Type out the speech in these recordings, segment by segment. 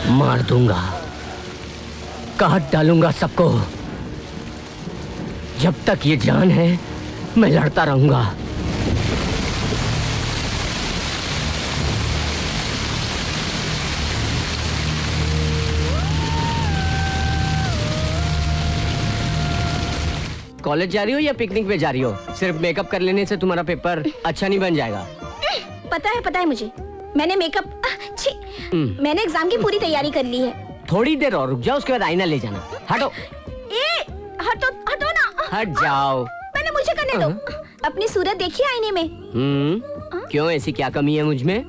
मार दूंगा, काट डालूंगा सबको। जब तक ये जान है मैं लड़ता रहूंगा। कॉलेज जा रही हो या पिकनिक पे जा रही हो? सिर्फ मेकअप कर लेने से तुम्हारा पेपर अच्छा नहीं बन जाएगा। पता है मुझे। मैंने मेकअप मैंने एग्जाम की पूरी तैयारी कर ली है। थोड़ी देर और रुक जाओ, उसके बाद आईना ले जाना। हटो। हटो ना। हट जाओ। पहले मुझे करने दो। अपनी सूरत देखिए आईने में। क्यों, ऐसी क्या कमी है मुझ में?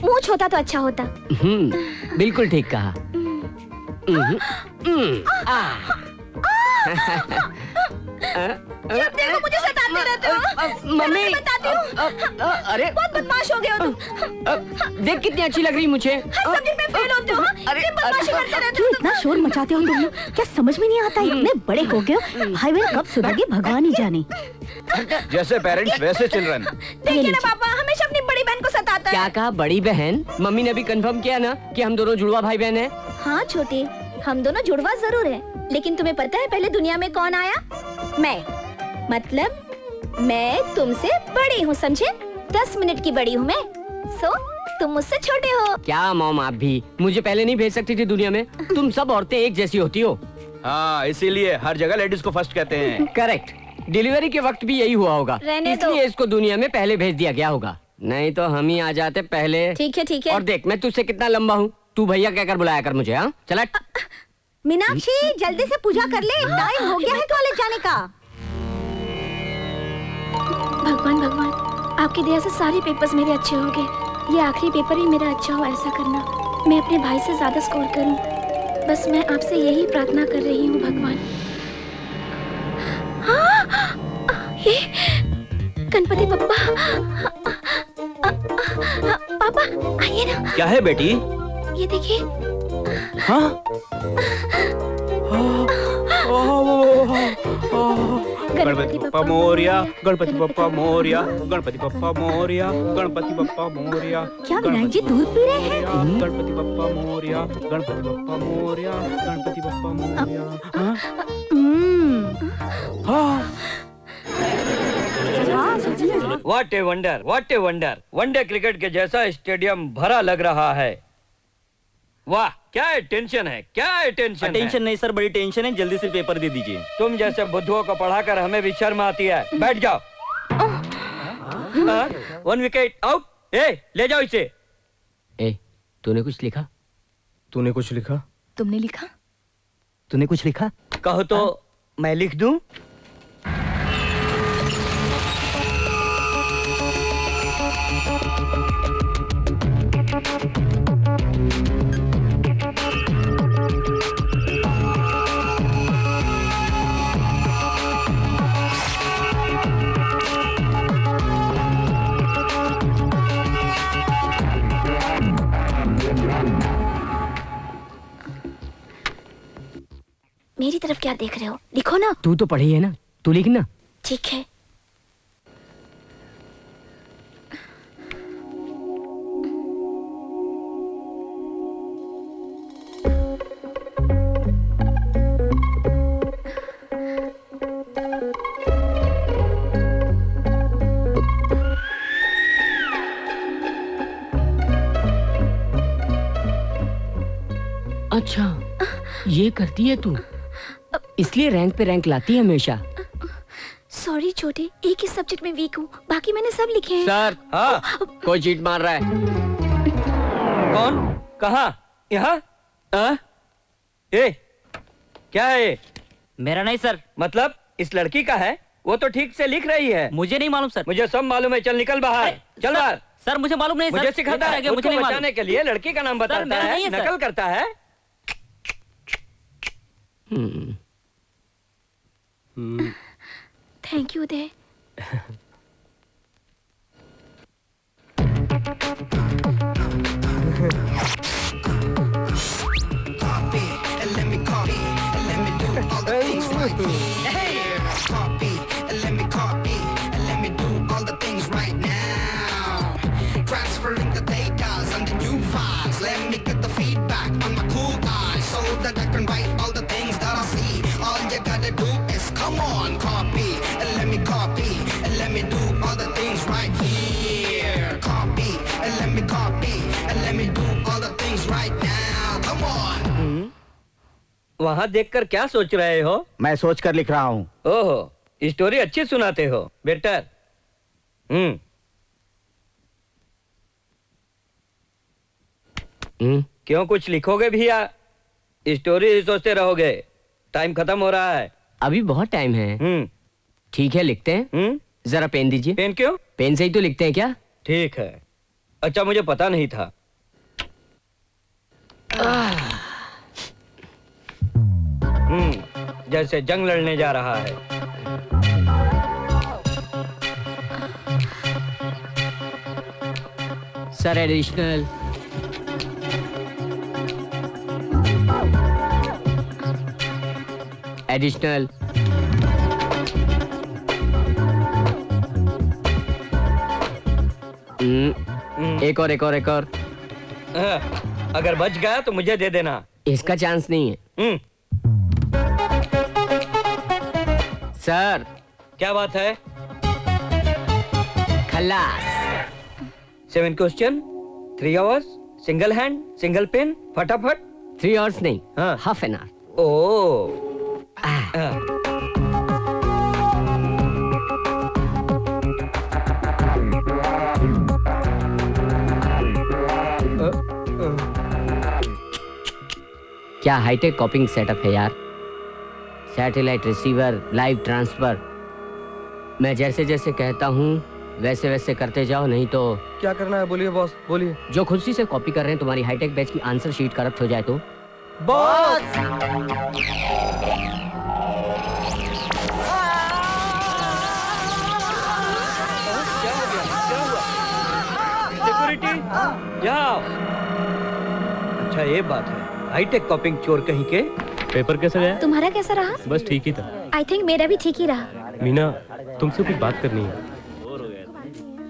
मुंह छोटा तो अच्छा होता। बिल्कुल ठीक कहा। जब देखो मुझे सताते रहते हो। मम्मी बताती हूँ। अरे बहुत बदमाश हो गए हो तुम। देख कितनी अच्छी लग रही मुझे। हर सब्जेक्ट में फेल होते हो। अरे बदमाशी करते रहते हो। इतना शोर मचाते हो तुम लोग, क्या समझ में नहीं आता? इतने बड़े हो गए हो, हाईवे कब सुधरेगी भगवान ही जाने। जैसे पेरेंट्स वैसे चिल्ड्रन। देखिए ना पापा हमेशा अपनी बड़ी बहन को सताता है। क्या कहा? बड़ी बहन? मम्मी ने भी कंफर्म किया ना कि हम दोनों जुड़वा भाई बहन हैं। हाँ छोटे, हम दोनों जुड़वा जरूर है, लेकिन तुम्हें पता है पहले दुनिया में कौन आया? मैं। मतलब मैं तुमसे बड़ी हूँ, समझे? 10 मिनट की बड़ी हूँ मैं। सो तुम मुझसे छोटे हो। क्या मॉम, आप भी मुझे पहले नहीं भेज सकती थी दुनिया में? तुम सब औरतें एक जैसी होती हो। हाँ, इसीलिए हर जगह लेडीज को फर्स्ट कहते हैं। करेक्ट। डिलीवरी के वक्त भी यही हुआ होगा, रहने दो। इसलिए इसको दुनिया में पहले भेज दिया गया होगा, नहीं तो हम ही आ जाते पहले। ठीक है ठीक है। और देख मैं तुझसे कितना लंबा हूँ, तू भैया कहकर बुलाया कर मुझे। हाँ चला। मीनाक्षी जल्दी से पूजा कर ले, टाइम हो गया है कॉलेज जाने का। भगवान भगवान, आपकी दया से सारे पेपर्स मेरे अच्छे हो गए। ये आखिरी पेपर ही मेरा अच्छा हो, ऐसा करना। मैं अपने भाई से ज्यादा स्कोर करूं, बस मैं आपसे यही प्रार्थना कर रही हूँ भगवान। ये गणपति बप्पा, पापा आइए ना। क्या है बेटी? ये देखिए। हाँ? गणपति बप्पा मोरिया, गणपति बप्पा मोरिया, गणपति बप्पा मोरिया, गणपति बप्पा मोरिया। क्या विनायक जी दूध पी रहे हैं? Ganpati Bappa Morya, Ganpati Bappa Morya, Ganpati Bappa Morya. What a wonder, what a wonder. One day cricket के जैसा स्टेडियम भरा लग रहा है। वाह क्या टेंशन है, क्या टेंशन। टेंशन नहीं सर, बड़ी टेंशन है, जल्दी से पेपर दे दीजिए। तुम जैसे बुद्धुओं को पढ़ाकर हमें भी शर्म आती है। बैठ जाओ। 1 विकेट आउट। ले जाओ इसे। तूने कुछ लिखा? तूने कुछ लिखा? तुमने लिखा? तूने कुछ लिखा? कहो तो मैं लिख दूं। मेरी तरफ क्या देख रहे हो, लिखो ना। तू तो पढ़ी है ना, तू लिख ना। ठीक है। अच्छा ये करती है तू, इसलिए रैंक पे रैंक लाती है हमेशा। सॉरी छोटे, एक ही सब्जेक्ट में वीक हूँ, बाकी मैंने सब लिखे हैं। सर हाँ कोई चीट मार रहा है। कौन? कहाँ? यहाँ? क्या है ये? मेरा नहीं सर। मतलब इस लड़की का है? वो तो ठीक से लिख रही है। मुझे नहीं मालूम सर। मुझे सब मालूम है। चल निकल बाहर, चल बाहर। सर मुझे मालूम नहीं। मुझे सिखाता है, मुझे मुझे नहीं मालूम। बचाने के लिए लड़की का नाम बताता मेरा है, नहीं है, सर। नकल करता है। Thank you Uday. Transferring the data and the new files. Let me get the feedback on my cool eyes so that I can write all the things that I see. All you gotta do is come on, copy and let me copy and let me do all the things right here. Copy and let me copy and let me do all the things right now. Come on. वहाँ देखकर क्या सोच रहे हो? मैं सोच कर लिख रहा हूँ। ओहो, स्टोरी अच्छी सुनाते हो बेटर। क्यों, कुछ लिखोगे भी या स्टोरी ही सोचते रहोगे? टाइम खत्म हो रहा है। अभी बहुत टाइम है। ठीक है लिखते हैं। जरा पेन दीजिए। पेन क्यों? पेन से ही तो लिखते हैं क्या? ठीक है। अच्छा मुझे पता नहीं था। जैसे जंग लड़ने जा रहा है। Sir additional. एडिशनल। एक और एक और एक और। अगर बच गया तो मुझे दे देना। इसका चांस नहीं है। सर क्या बात है? खल्लास। 7 question, 3 hours, single hand, single pen, फटाफट। 3 आवर्स नहीं, हाँ। Half an hour. ओ क्या हाईटेक कॉपिंग सेटअप है यार। Satellite receiver, live transfer. मैं जैसे जैसे कहता हूँ वैसे वैसे करते जाओ, नहीं तो क्या करना है बोलिए बॉस, बोलिए। जो खुशी से कॉपी कर रहे हैं तुम्हारी हाईटेक बैच की आंसर शीट करप्ट हो जाए तो। बॉस सिक्योरिटी जाओ। अच्छा ये बात है, हाईटेक कॉपिंग चोर कहीं के। पेपर कैसा गया? तुम्हारा कैसा रहा? बस ठीक ही था। आई थिंक मेरा भी ठीक ही रहा। मीना, तुमसे कुछ बात करनी है।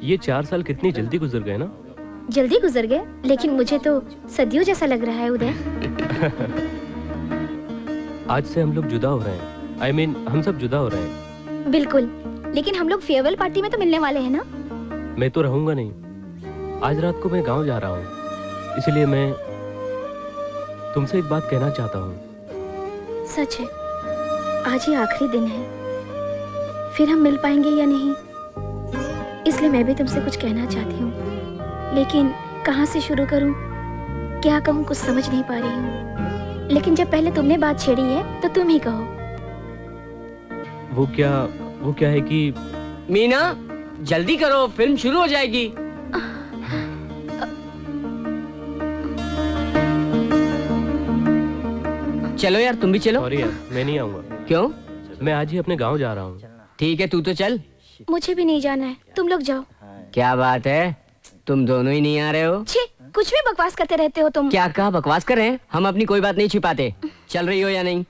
ये 4 साल कितनी जल्दी गुजर गए ना। जल्दी गुजर गए, लेकिन मुझे तो सदियों जैसा लग रहा है उदय। आज से हम लोग जुदा हो रहे हैं। I mean, हम सब जुदा हो रहे हैं। बिल्कुल, लेकिन हम लोग फेयरवेल पार्टी में तो मिलने वाले हैं ना। मैं तो रहूंगा नहीं। आज रात को मैं गांव जा रहा हूँ, इसलिए मैं तुमसे एक बात कहना चाहता हूँ। सच है, आज ही आखिरी दिन है, फिर हम मिल पाएंगे या नहीं, इसलिए मैं भी तुमसे कुछ कहना चाहती हूँ, लेकिन कहाँ से शुरू करूँ, क्या कहूँ, कुछ समझ नहीं पा रही हूँ। लेकिन जब पहले तुमने बात छेड़ी है तो तुम ही कहो। वो क्या है कि मीना जल्दी करो, फिल्म शुरू हो जाएगी। चलो यार, तुम भी चलो। सॉरी यार, मैं नहीं आऊंगा। क्यों? मैं आज ही अपने गांव जा रहा हूँ। ठीक है, तू तो चल। मुझे भी नहीं जाना है, तुम लोग जाओ। क्या बात है, तुम दोनों ही नहीं आ रहे हो? छी, कुछ भी बकवास करते रहते हो तुम। क्या कहा, बकवास कर रहे हैं? हम अपनी कोई बात नहीं छिपाते। चल रही हो या नहीं?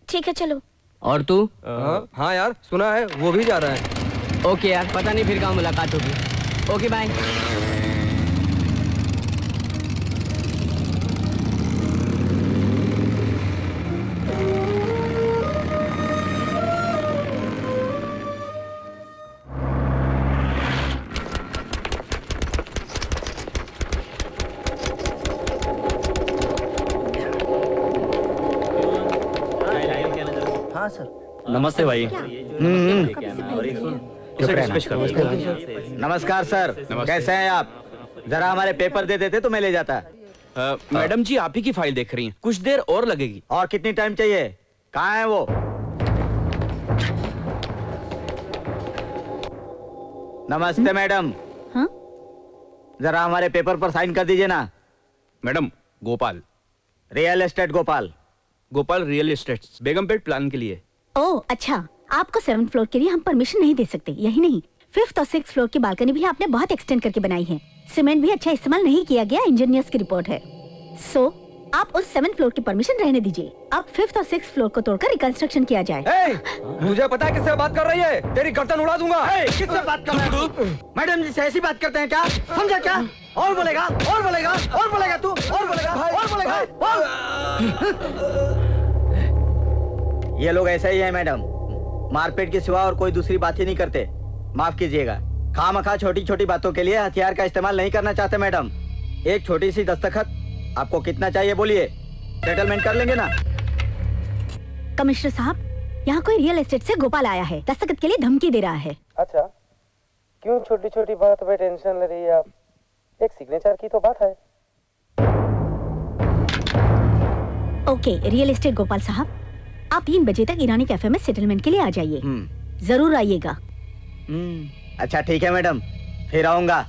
ठीक है चलो। और तू? हाँ यार, सुना है वो भी जा रहा है। ओके यार, पता नहीं फिर कहाँ मुलाकात होगी। Okay bye. नमस्ते भाई। नमस्कार सर, कैसे हैं आप? जरा हमारे पेपर दे देते तो मैं ले जाता। मैडम जी आप ही की फाइल देख रही हैं, कुछ देर और लगेगी। और कितनी टाइम चाहिए? कहाँ है वो? नमस्ते मैडम। हाँ? जरा हमारे पेपर पर साइन कर दीजिए ना। Madam, Gopal. Real estate Gopal. Gopal real estate, Begumpet plan के लिए। ओह अच्छा, आपको 7th फ्लोर के लिए हम परमिशन नहीं दे सकते। यही नहीं, 5th और 6th फ्लोर की बालकनी भी आपने बहुत एक्सटेंड करके बनाई है। सीमेंट भी अच्छा इस्तेमाल नहीं किया गया, इंजीनियर्स की रिपोर्ट है। सो आप उस 7th फ्लोर की परमिशन रहने दीजिए। अब 5th और 6th फ्लोर को तोड़कर रिकंस्ट्रक्शन किया जाए। मुझे पता है किससे बात कर रही है, तेरी गर्दन उड़ा दूंगा। किससे बात कर रहे हो? मैडम जी से ऐसी बात करते हैं क्या? समझा क्या? और बोलेगा, और बोलेगा, और बोलेगा तू, और बोलेगा, और बोलेगा, ये लोग ऐसे ही हैं मैडम, मारपीट के सिवा और कोई दूसरी बात ही नहीं करते। माफ कीजिएगा, खामखा छोटी छोटी बातों के लिए हथियार का इस्तेमाल नहीं करना चाहते मैडम। एक छोटी सी दस्तखत, आपको कितना चाहिए बोलिए, सेटलमेंट कर लेंगे ना। कमिश्नर साहब, यहाँ कोई रियल एस्टेट से गोपाल आया है, दस्तखत के लिए धमकी दे रहा है। अच्छा, क्यों छोटी छोटी बात पे टेंशन ले रही है आप? एक सिग्नेचर की तो बात है। ओके, रियल एस्टेट गोपाल साहब, आप 3 बजे तक ईरानी कैफे में सेटलमेंट के लिए आ जाइए। जरूर आइएगा। अच्छा ठीक है मैडम, फिर आऊंगा।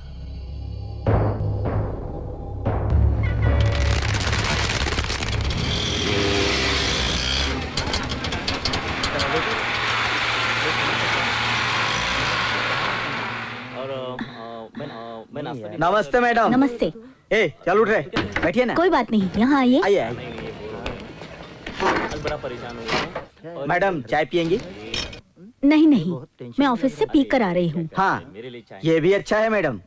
नमस्ते मैडम। नमस्ते। ए चल उठ रहे, बैठिए ना। कोई बात नहीं, यहाँ आइए। आइए आइए। मैडम चाय पियेंगी? नहीं नहीं, मैं ऑफिस से पी कर आ रही हूँ। हाँ, ये भी अच्छा है मैडम।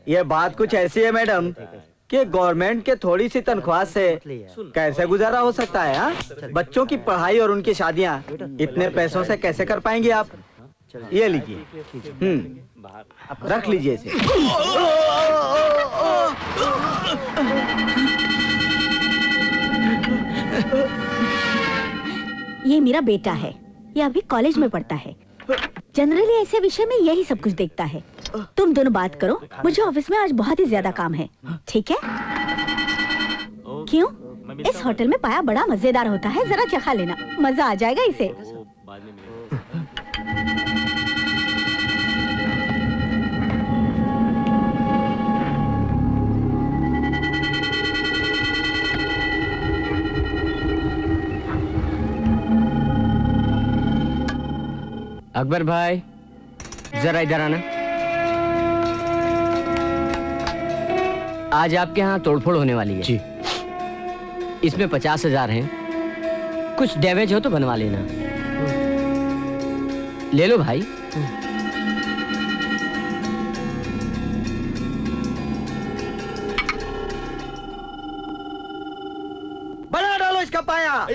ये बात कुछ ऐसी है मैडम कि गवर्नमेंट के थोड़ी सी तनख्वाह से कैसे गुजारा हो सकता है? हाँ, बच्चों की पढ़ाई और उनकी शादियाँ इतने पैसों से कैसे कर पाएंगे आप? ये लीजिए, रख लीजिए इसे। ये मेरा बेटा है, ये अभी कॉलेज में पढ़ता है। जनरली ऐसे विषय में यही सब कुछ देखता है। तुम दोनों बात करो, मुझे ऑफिस में आज बहुत ही ज्यादा काम है। ठीक है? क्यों? इस होटल में पाया बड़ा मजेदार होता है, जरा चखा लेना, मजा आ जाएगा इसे। अकबर भाई जरा इधर आना। आज आपके यहाँ तोड़फोड़ होने वाली है जी। इसमें 50,000 हैं, कुछ डैमेज हो तो बनवा लेना। ले लो भाई। बना डालो इसका पाया।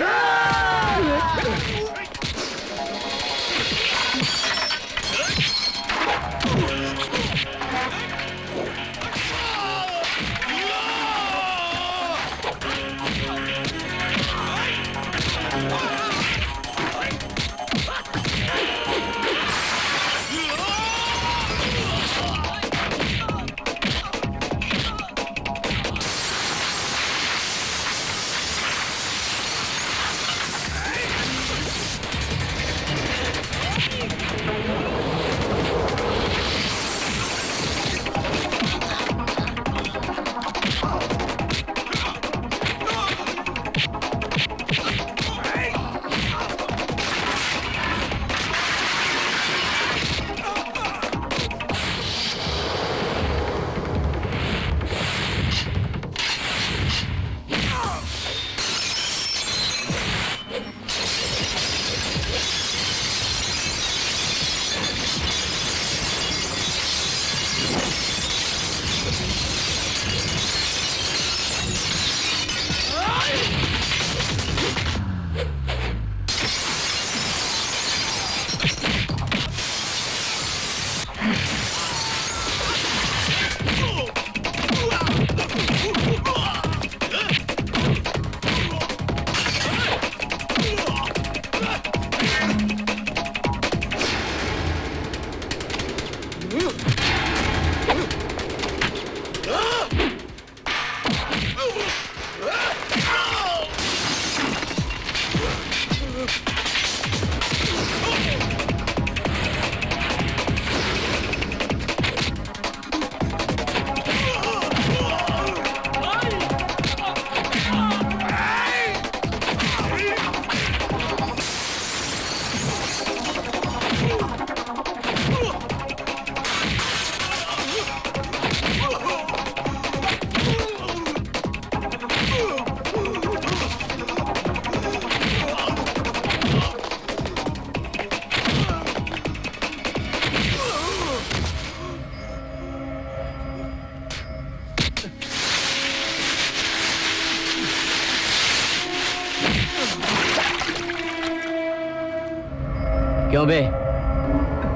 क्यों बे,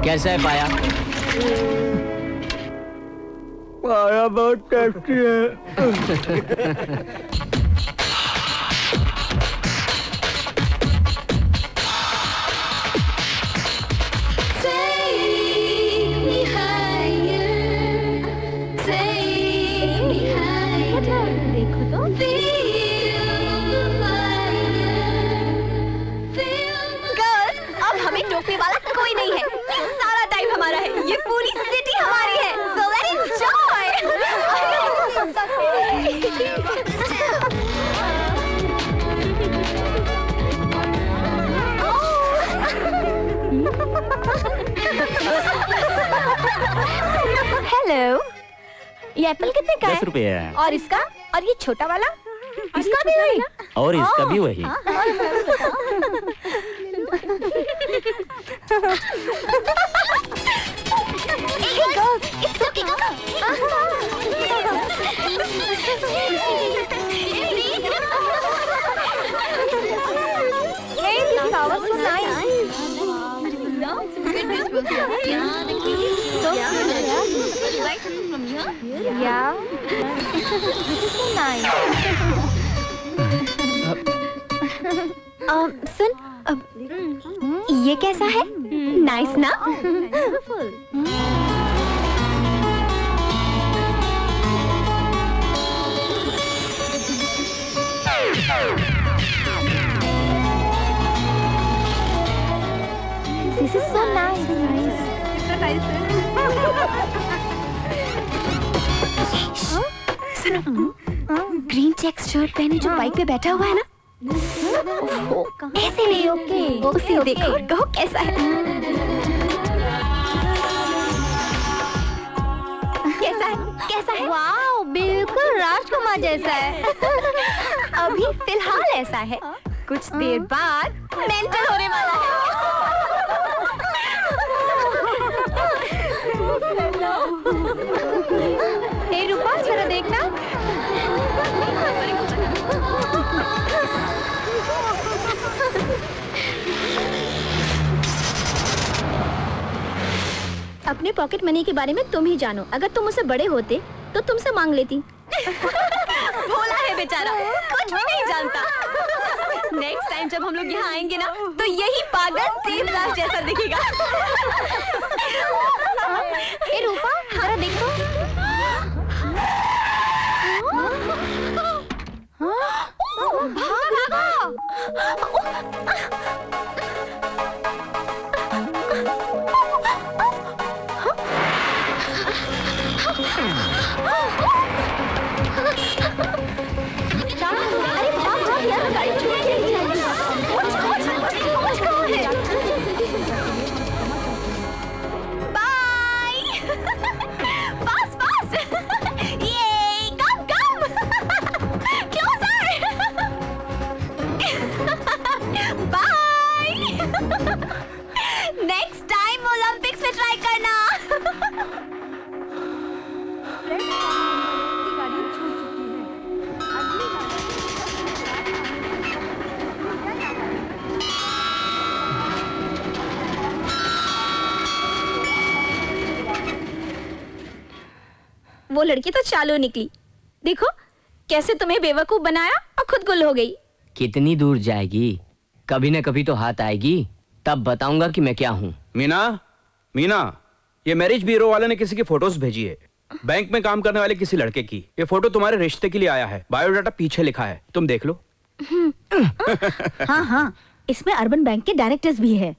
कैसा है पाया? पाया बहुत टेस्टी है। टोपी वाला कोई नहीं है, ये सारा टाइम हमारा है, ये पूरी सिटी हमारी है। So let's enjoy. हेलो, ये एप्पल कितने का है? 10 रुपए है। और इसका? और ये छोटा वाला? इसका भी वही? और इसका भी वही। Hey girls, it's okay. Hey, this flower is nice. So good. Like from here? Yeah. This is so nice. सुन, ये कैसा है? नाइस ना? सुनो, ग्रीन चेक शर्ट पहने जो बाइक पे बैठा हुआ है ना, ऐसे नहीं, उसे देखो, कहो कैसा है, कैसा है, कैसा है? वाओ, बिल्कुल राजकुमार जैसा है। अभी फिलहाल ऐसा है, कुछ देर बाद मेंटल होने वाला है। हे रूपा, जरा देखना। अपने पॉकेट मनी के बारे में तुम ही जानो। अगर तुम मुझसे बड़े होते तो तुमसे मांग लेती। भोला है बेचारा, कुछ भी नहीं जानता। नेक्स्ट टाइम जब हम लोग यहाँ आएंगे ना, तो यही पागल देवदास जैसा दिखेगा। ए रूपा, जरा देखो। भाग भागो। अरे भाग भाग यार, गाड़ी छूट गई। बाय। पास पास। ये कम कम। Closure. Bye. Next time Olympics में ट्राई करना। वो लड़की तो चालू निकली। देखो कैसे तुम्हें बेवकूफ बनाया और खुद गुल हो गई। कितनी दूर जाएगी? कभी न कभी तो हाथ आएगी, तब बताऊंगा कि मैं क्या हूँ। मीना, मीना, ये मैरिज ब्यूरो वाले ने किसी की फोटोज भेजी है, बैंक में काम करने वाले किसी लड़के की। ये फोटो तुम्हारे रिश्ते के लिए आया है, बायोडाटा पीछे लिखा है, तुम देख लो। हाँ हाँ, इसमें अर्बन बैंक के डायरेक्टर्स भी है,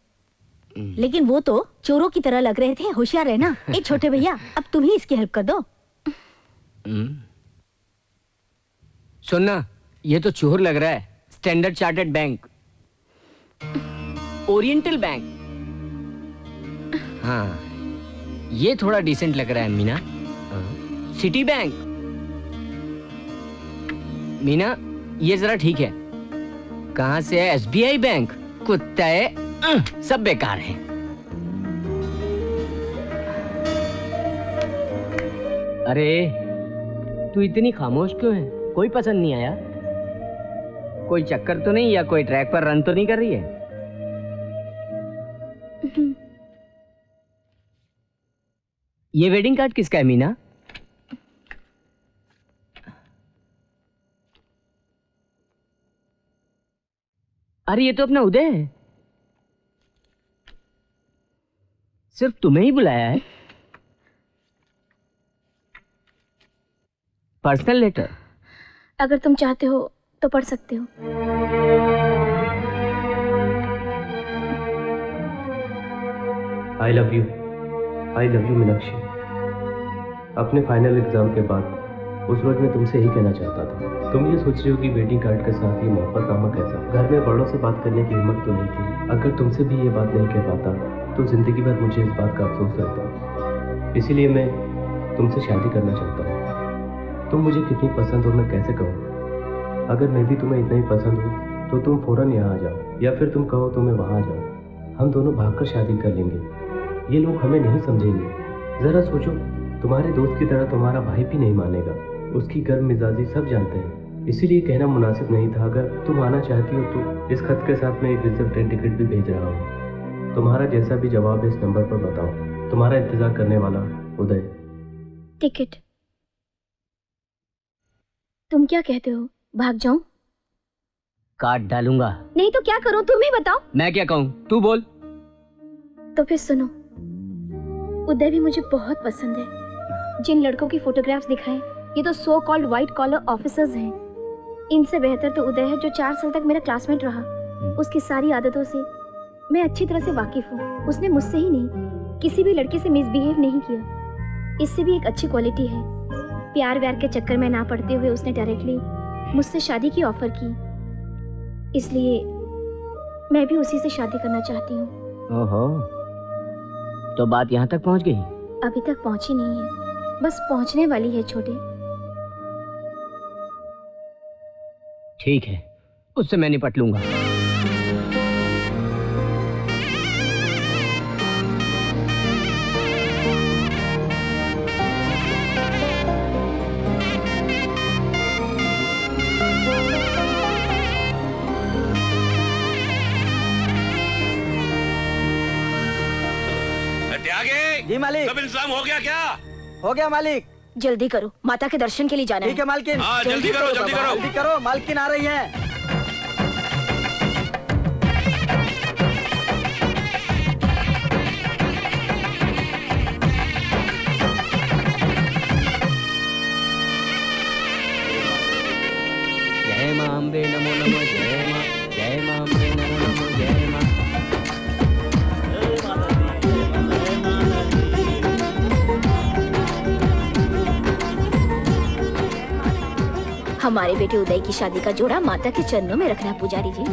लेकिन वो तो चोरों की तरह लग रहे थे। होशियार रहना। ए छोटे भैया, अब तुम ही इसकी हेल्प कर दो। सुनना, ये तो चोर लग रहा है। Standard chartered bank, oriental bank. हाँ, ये थोड़ा डिसेंट लग रहा है मीना। City bank. मीना, ये जरा ठीक है। कहां से है? SBI bank. कुत्ते सब बेकार हैं। अरे तू इतनी खामोश क्यों है? कोई पसंद नहीं आया? कोई चक्कर तो नहीं, या कोई ट्रैक पर रन तो नहीं कर रही है? ये वेडिंग कार्ड किसका है मीना? अरे ये तो अपना उदय है। सिर्फ तुम्हें ही बुलाया है। Personal letter. अगर तुम चाहते हो तो पढ़ सकते हो। I love you Meenakshi. अपने फाइनल एग्जाम के बाद उस रोज मैं तुमसे ही कहना चाहता था। तुम ये सोच रही हो कि वेडिंग कार्ड के साथ ये मोहब्बत नामा कैसा। घर में बड़ों से बात करने की हिम्मत तो नहीं थी। अगर तुमसे भी ये बात नहीं कह पाता तो जिंदगी भर मुझे इस बात का अफसोस रहता। इसीलिए मैं तुमसे शादी करना चाहता हूँ। तुम मुझे कितनी पसंद हो मैं कैसे कहूँ। अगर मैं भी तुम्हें इतना ही पसंद हूँ तो तुम फौरन यहाँ आ जाओ, या फिर तुम कहो तो मैं वहाँ आ जाऊँ। हम दोनों भागकर शादी कर लेंगे। ये लोग हमें नहीं समझेंगे। ज़रा सोचो, तुम्हारे दोस्त की तरह तुम्हारा भाई भी नहीं मानेगा। उसकी गर्म मिजाजी सब जानते हैं। इसीलिए कहना मुनासिब नहीं था। अगर तुम आना चाहती हो तो इस खत के साथ मैं एक रिजर्व ट्रेन टिकट भी भेज रहा हूँ। तुम्हारा जैसा भी जवाब है इस नंबर पर बताओ। तुम्हारा इंतजार करने वाला उदय। टिकट। तुम क्या कहते हो, भाग जाऊं? काट डालूंगा। नहीं तो क्या करूं, तुम ही बताओ। मैं क्या कहूँ, तू बोल। तो फिर सुनो, उदय भी मुझे बहुत पसंद है। जिन लड़कों की फोटोग्राफ्स दिखाए, ये तो so called white collar officers हैं। इनसे बेहतर तो उदय है, जो 4 साल तक मेरा क्लासमेट रहा। उसकी सारी आदतों से मैं अच्छी तरह से वाकिफ हूँ। उसने मुझसे ही नहीं, किसी भी लड़के से मिसबिहेव नहीं किया। इससे भी एक अच्छी क्वालिटी है। प्यार व्यार के चक्कर में ना पड़ते हुए उसने डायरेक्टली मुझसे शादी की ऑफर की, इसलिए मैं भी उसी से शादी करना चाहती हूँ। ओहो, तो बात यहाँ तक पहुँच गई? अभी तक पहुँची नहीं है, बस पहुँचने वाली है छोटे। ठीक है, उससे मैं निपट लूंगा। जी मालिक। सब इंतजाम हो गया क्या? हो गया मालिक। जल्दी करो, माता के दर्शन के लिए जाना है। ठीक है मालकिन। हाँ, जल्दी करो, जल्दी करो। जल्दी करो, मालकिन आ रही है। जय मां अम्बे नमो नमो, जय मां अम्बे नमो नमो, जय मां। हमारे बेटे उदय की शादी का जोड़ा माता के चरणों में रखना पुजारी जी।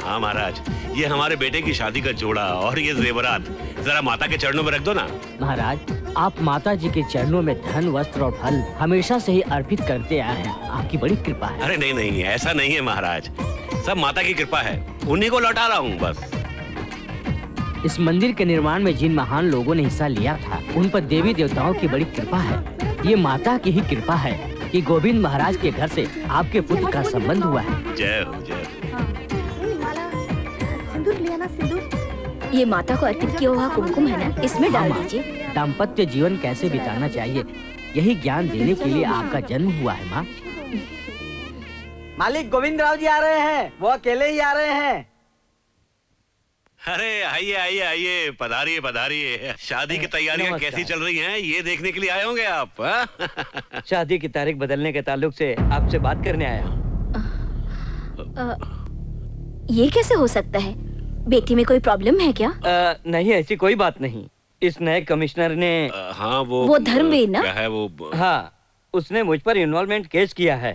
हाँ महाराज, ये हमारे बेटे की शादी का जोड़ा और ये जेवरात जरा माता के चरणों में रख दो ना। महाराज, आप माता जी के चरणों में धन, वस्त्र और फल हमेशा से ही अर्पित करते आए हैं, आपकी बड़ी कृपा है। अरे नहीं नहीं, ऐसा नहीं है महाराज, सब माता की कृपा है, उन्हीं को लौटा रहा हूँ बस। इस मंदिर के निर्माण में जिन महान लोगों ने हिस्सा लिया था, उन पर देवी देवताओं की बड़ी कृपा है। ये माता की ही कृपा है कि गोविंद महाराज के घर से आपके पुत्र का संबंध हुआ है। जय हो, जय हो। सिंदूर ले आना, सिंदूर। ये माता को अर्पित किया हुआ कुमकुम है ना, इसमें डाल दीजिए। दाम्पत्य जीवन कैसे बिताना चाहिए, यही ज्ञान देने के लिए आपका जन्म हुआ है माँ। मालिक गोविंद राव जी आ रहे हैं, वो अकेले ही आ रहे हैं। अरे आइए आइए आइए, पधारिए पधारिए। शादी की तैयारियां कैसी चल रही हैं, ये देखने के लिए आए होंगे आप। शादी की तारीख बदलने के ताल्लुक से आपसे बात करने आया। ये कैसे हो सकता है? बेटी में कोई प्रॉब्लम है क्या? नहीं, ऐसी कोई बात नहीं। इस नए कमिश्नर ने हाँ वो धर्मवीर ना? क्या है वो? हाँ, उसने मुझ पर इन्वॉल्वमेंट केस किया है।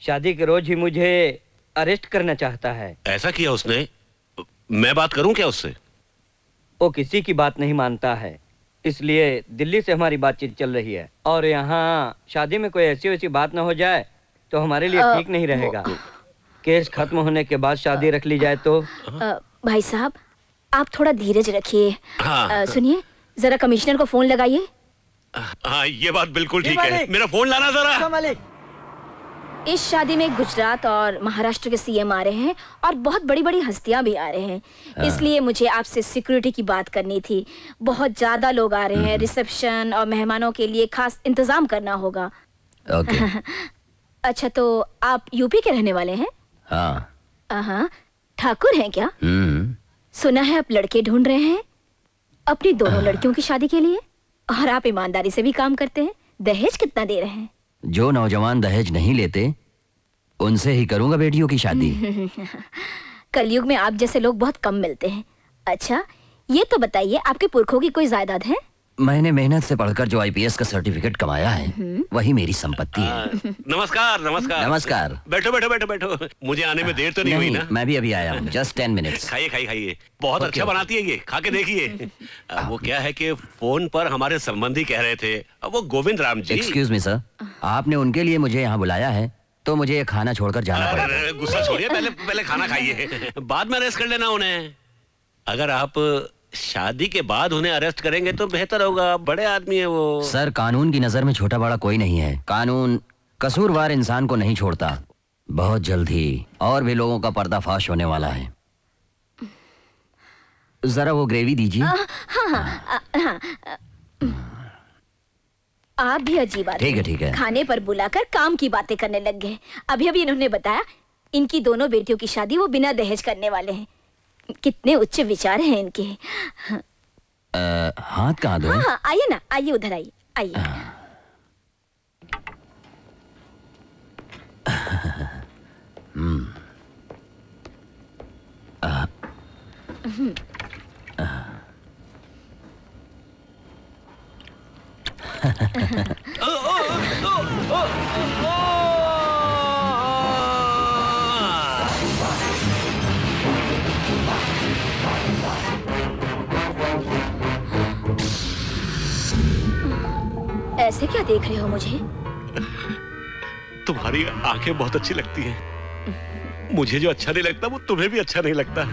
शादी के रोज ही मुझे अरेस्ट करना चाहता है। ऐसा किया उसने? मैं बात करूं क्या उससे? वो किसी की बात नहीं मानता है, इसलिए दिल्ली से हमारी बातचीत चल रही है। और यहाँ शादी में कोई ऐसी वैसी बात न हो जाए तो हमारे लिए ठीक नहीं रहेगा। केस खत्म होने के बाद शादी रख ली जाए तो। भाई साहब, आप थोड़ा धीरज रखिए। हाँ। सुनिए, जरा कमिश्नर को फोन लगाइए। हाँ, ये बात बिल्कुल ठीक है। मेरा फोन लाना जरा। मालिक, इस शादी में गुजरात और महाराष्ट्र के सीएम आ रहे हैं और बहुत बड़ी बड़ी हस्तियां भी आ रहे हैं, इसलिए मुझे आपसे सिक्योरिटी की बात करनी थी। बहुत ज्यादा लोग आ रहे हैं, रिसेप्शन और मेहमानों के लिए खास इंतजाम करना होगा। ओके। अच्छा, तो आप यूपी के रहने वाले हैं? हाँ। ठाकुर हैं क्या? सुना है आप लड़के ढूंढ रहे हैं अपनी दोनों लड़कियों की शादी के लिए, और आप ईमानदारी से भी काम करते हैं। दहेज कितना दे रहे हैं? जो नौजवान दहेज नहीं लेते उनसे ही करूंगा बेटियों की शादी। कलयुग में आप जैसे लोग बहुत कम मिलते हैं। अच्छा, ये तो बताइए, आपके पुरखों की कोई जायदाद है? मैंने मेहनत से पढ़कर जो आईपीएस का सर्टिफिकेट कमाया है वही मेरी संपत्ति है। नमस्कार नमस्कार। नमस्कार। बैठो बैठो बैठो बैठो। मुझे आने में देर तो नहीं हुई ना? मैं भी अभी आया हूँ, जस्ट 10 मिनट्स। खाइए खाइए खाइए, बहुत अच्छा बनाती है ये, खा के देखिए। वो क्या है कि फोन पर हमारे संबंधी कह रहे थे, वो Govind Ram ji. Excuse me sir, आपने उनके लिए मुझे यहाँ बुलाया है तो मुझे ये खाना छोड़कर जाना पड़ेगा। गुस्सा छोड़िए, पहले खाना खाइए, बाद में अरेस्ट कर लेना उन्हें। अगर आप शादी के बाद उन्हें अरेस्ट करेंगे तो बेहतर होगा, बड़े आदमी है वो। सर, कानून की नजर में छोटा बड़ा कोई नहीं है। कानून कसूरवार इंसान को नहीं छोड़ता। बहुत जल्द ही और भी लोगों का पर्दाफाश होने वाला है। जरा वो ग्रेवी दीजिए। हाँ। आप भी अजीब आदमी। ठीक है। खाने पर बुलाकर काम की बातें करने लग गए। अभी इन्होंने बताया इनकी दोनों बेटियों की शादी वो बिना दहेज करने वाले हैं। कितने उच्च विचार हैं इनके। हाथ कहाँ दो? हाँ, आइए ना, आइए उधर आइए, आइए। ऐसे क्या देख रहे हो मुझे? तुम्हारी आंखें बहुत अच्छी लगती हैं। मुझे जो अच्छा नहीं लगता वो तुम्हें भी अच्छा नहीं लगता।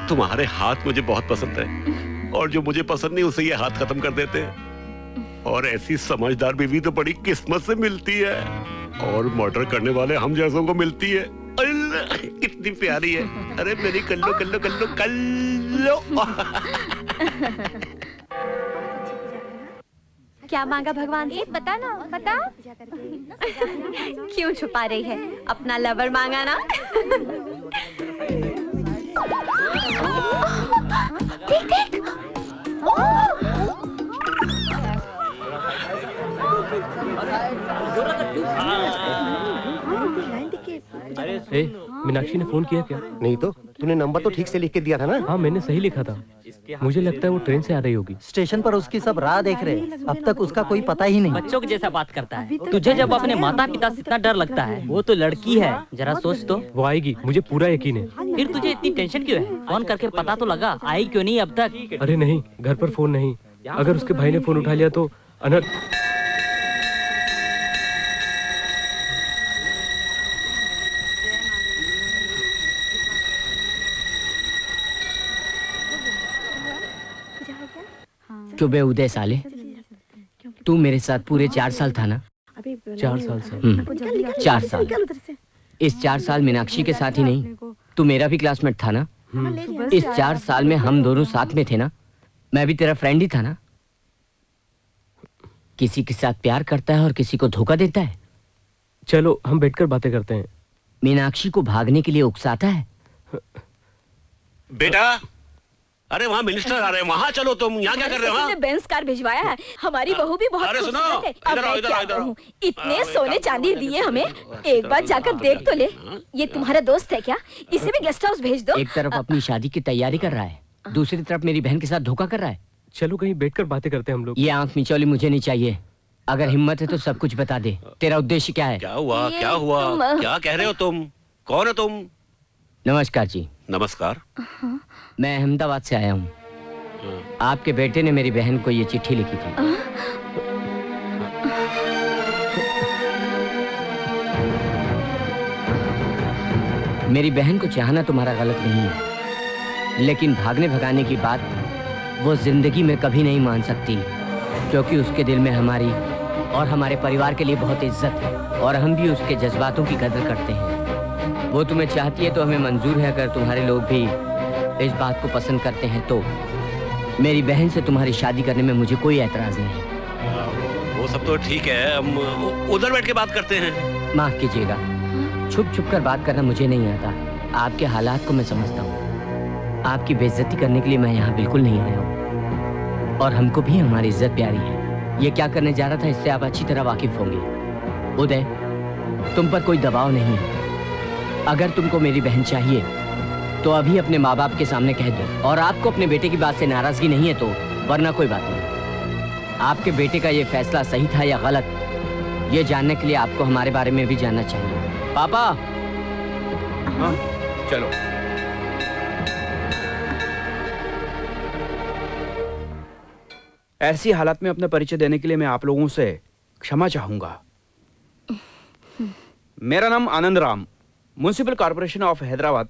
तुम्हारे हाथ मुझे बहुत पसंद है और जो मुझे पसंद नहीं उसे ये हाथ खत्म कर देते हैं। और ऐसी समझदार बीवी तो बड़ी किस्मत से मिलती है और मर्डर करने वाले हम जैसों को मिलती है। कितनी प्यारी है। अरे मेरी कल्लो कल्लो कल्लो कल्लो। क्या मांगा भगवान से? बता ना, बता। क्यों छुपा रही है? अपना लवर मांगा ना। देख देख। ए, मीनाक्षी ने फोन किया क्या? नहीं तो तूने नंबर तो ठीक से लिख के दिया था ना? हाँ मैंने सही लिखा था। मुझे लगता है वो ट्रेन से आ रही होगी। स्टेशन पर उसकी सब राह देख रहे हैं। अब तक उसका कोई पता ही नहीं। बच्चों के जैसा बात करता है। तुझे जब अपने माता पिता से इतना डर लगता है, वो तो लड़की है, जरा सोच तो। वो आएगी, मुझे पूरा यकीन है। फिर तुझे इतनी टेंशन क्यों है? फोन करके पता तो लगा, आई क्यों नहीं अब तक? अरे नहीं, घर पर फोन नहीं। अगर उसके भाई ने फोन उठा लिया तो अनर्थ। क्यों बे उदय साले, तू मेरे साथ पूरे 4 साल था ना? 4 साल से। 4 साल। इस 4 साल मीनाक्षी के साथ ही नहीं, तू मेरा भी क्लासमेट था ना? इस 4 साल में हम दोनों साथ में थे ना? मैं भी तेरा फ्रेंड ही था ना? किसी के साथ प्यार करता है और किसी को धोखा देता है। चलो हम बैठकर बातें करते हैं। मीनाक्षी को भागने के लिए उकसाता है। बेटा, अरे वहाँ मिनिस्टर आ रहे हैं, वहाँ चलो तुम। यहाँ क्या कर रहे हो? बेंस कार भिजवाया है। हमारी बहू भी बहुत अरे सुनो, खूबसूरत है। अब इधर आओ, मैं इधर क्या आओ, इधर आओ। कहूँ? इतने सोने चांदी दिए हमें, एक बार जाकर देख तो ले। ये तुम्हारा दोस्त है क्या? इसे भी गेस्ट हाउस भेज दो। एक तरफ अपनी शादी की तैयारी कर रहा है, दूसरी तरफ मेरी बहन के साथ धोखा कर रहा है। चलो कहीं बैठकर बातें करते हैं हम लोग। ये आंख मिचौली मुझे नहीं चाहिए। अगर हिम्मत है तो सब कुछ बता दे। तेरा उद्देश्य क्या है? क्या हुआ? क्या हुआ? क्या कह रहे हो तुम? कौन हो तुम? नमस्कार जी। नमस्कार। मैं अहमदाबाद से आया हूँ। आपके बेटे ने मेरी बहन को ये चिट्ठी लिखी थी। मेरी बहन को चाहना तुम्हारा गलत नहीं है, लेकिन भागने भगाने की बात वो जिंदगी में कभी नहीं मान सकती, क्योंकि उसके दिल में हमारी और हमारे परिवार के लिए बहुत इज्जत है और हम भी उसके जज्बातों की कदर करते हैं। वो तुम्हें चाहती है तो हमें मंजूर है। अगर तुम्हारे लोग भी इस बात को पसंद करते हैं तो मेरी बहन से तुम्हारी शादी करने में मुझे कोई ऐतराज नहीं है। वो सब तो ठीक है, हम उधर बैठ के बात करते हैं। माफ कीजिएगा, छुप छुप कर बात करना मुझे नहीं आता। आपके हालात को मैं समझता हूँ। आपकी बेइज्जती करने के लिए मैं यहाँ बिल्कुल नहीं आया हूँ और हमको भी हमारी इज्जत प्यारी है। ये क्या करने जा रहा था इससे आप अच्छी तरह वाकिफ होंगे। उदय, तुम पर कोई दबाव नहीं है। अगर तुमको मेरी बहन चाहिए तो अभी अपने माँ बाप के सामने कह दो, और आपको अपने बेटे की बात से नाराजगी नहीं है तो वरना कोई बात नहीं। आपके बेटे का ये फैसला सही था या गलत, ये जानने के लिए आपको हमारे बारे में भी जानना चाहिए। पापा। हाँ, चलो। ऐसी हालत में अपना परिचय देने के लिए मैं आप लोगों से क्षमा चाहूंगा। मेरा नाम Anand Ram, municipal corporation of Hyderabad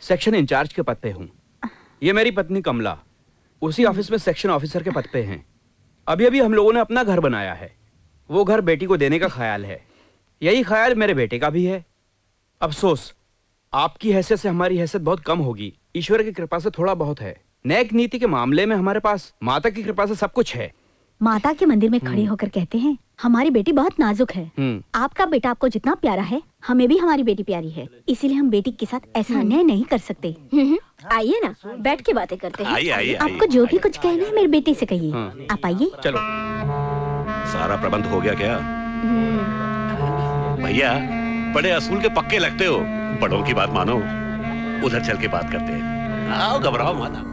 section incharge के पद पे हूँ। ये मेरी पत्नी कमला उसी ऑफिस में सेक्शन ऑफिसर के पद पे हैं। अभी अभी हम लोगों ने अपना घर बनाया है। वो घर बेटी को देने का ख्याल है। यही ख्याल मेरे बेटे का भी है। अफसोस, आपकी हैसियत से हमारी हैसियत बहुत कम होगी। ईश्वर की कृपा से थोड़ा बहुत है। नेक नीति के मामले में हमारे पास माता की कृपा से सब कुछ है। माता के मंदिर में खड़े होकर कहते हैं हमारी बेटी बहुत नाजुक है। आपका बेटा आपको जितना प्यारा है, हमें भी हमारी बेटी प्यारी है, इसीलिए हम बेटी के साथ ऐसा अन्याय नहीं कर सकते। आइए ना, बैठ के बातें करते हैं। आइए, आइए, आपको जो भी कुछ कहना है मेरे बेटे से कहिए। आप आइए। चलो। सारा प्रबंध हो गया क्या? भैया, बड़े असूल के पक्के लगते हो। बड़ों की बात मानो। उधर चल के बात करते हैं। आओ, घबराओ मत।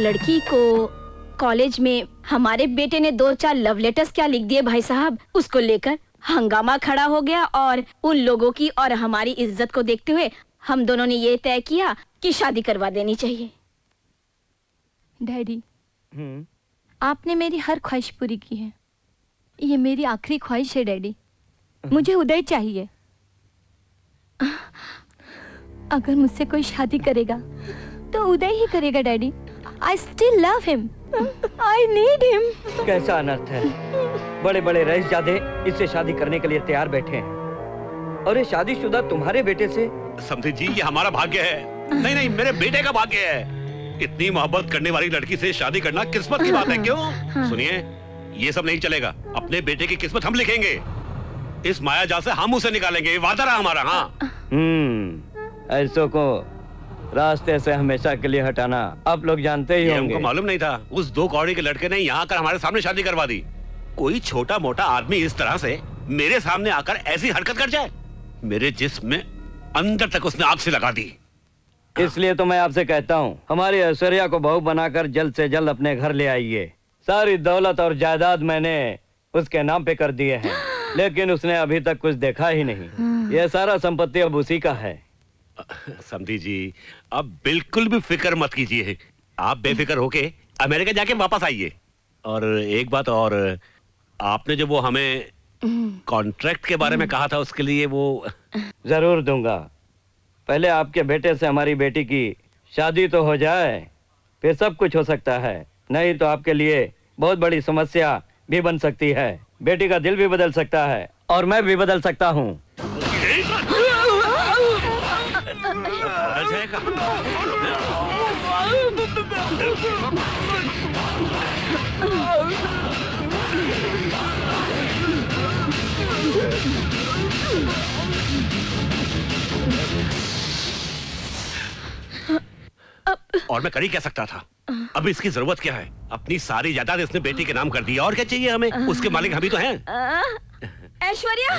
लड़की को कॉलेज में हमारे बेटे ने 2-4 लव लेटर्स क्या लिख दिए भाई साहब, उसको लेकर हंगामा खड़ा हो गया और उन लोगों की और हमारी इज्जत को देखते हुए हम दोनों ने ये तय किया कि शादी करवा देनी चाहिए। डैडी, आपने मेरी हर ख्वाहिश पूरी की है। ये मेरी आखिरी ख्वाहिश है डैडी। मुझे उदय चाहिए। अगर मुझसे कोई शादी करेगा तो उदय ही करेगा daddy. I still love him. I need him. कैसा अनर्थ है, बड़े बड़े रईसजादे इससे शादी करने के लिए तैयार बैठे हैं और ये शादीशुदा तुम्हारे बेटे से। समझी जी, ये हमारा भाग्य है। नहीं नहीं, मेरे बेटे का भाग्य है। इतनी मोहब्बत करने वाली लड़की से शादी करना किस्मत की बात है। क्यों? सुनिए, ये सब नहीं चलेगा। अपने बेटे की किस्मत हम लिखेंगे। इस मायाजाल से हम उसे निकालेंगे, वादा रहा हमारा। हाँ, ऐसों को रास्ते से हमेशा के लिए हटाना आप लोग जानते ही होंगे। हमको मालूम नहीं था उस 2 कौड़ी के लड़के ने यहाँ आकर हमारे सामने शादी करवा दी। कोई छोटा मोटा आदमी इस तरह से मेरे सामने आकर ऐसी हरकत कर जाए? मेरे जिस्म में अंदर तक उसने आग से लगा दी। इसलिए तो मैं आपसे कहता हूँ, हमारी ऐश्वर्या को बहू बनाकर जल्द से जल्द अपने घर ले आइए। सारी दौलत और जायदाद मैंने उसके नाम पे कर दिए हैं, लेकिन उसने अभी तक कुछ देखा ही नहीं। यह सारा संपत्ति अब उसी का है। समझी जी, अब बिल्कुल भी फिक्र मत कीजिए। आप बेफिक्र होके अमेरिका जाके वापस आइए। और एक बात और, आपने जो वो हमें कॉन्ट्रैक्ट के बारे में कहा था, उसके लिए वो जरूर दूंगा। पहले आपके बेटे से हमारी बेटी की शादी तो हो जाए, फिर सब कुछ हो सकता है। नहीं तो आपके लिए बहुत बड़ी समस्या भी बन सकती है। बेटी का दिल भी बदल सकता है और मैं भी बदल सकता हूँ। और मैं कर ही क्या सकता था? अब इसकी जरूरत क्या है? अपनी सारी जायदाद इसने बेटी के नाम कर दी, और क्या चाहिए हमें? उसके मालिक हम ही तो हैं। ऐश्वर्या,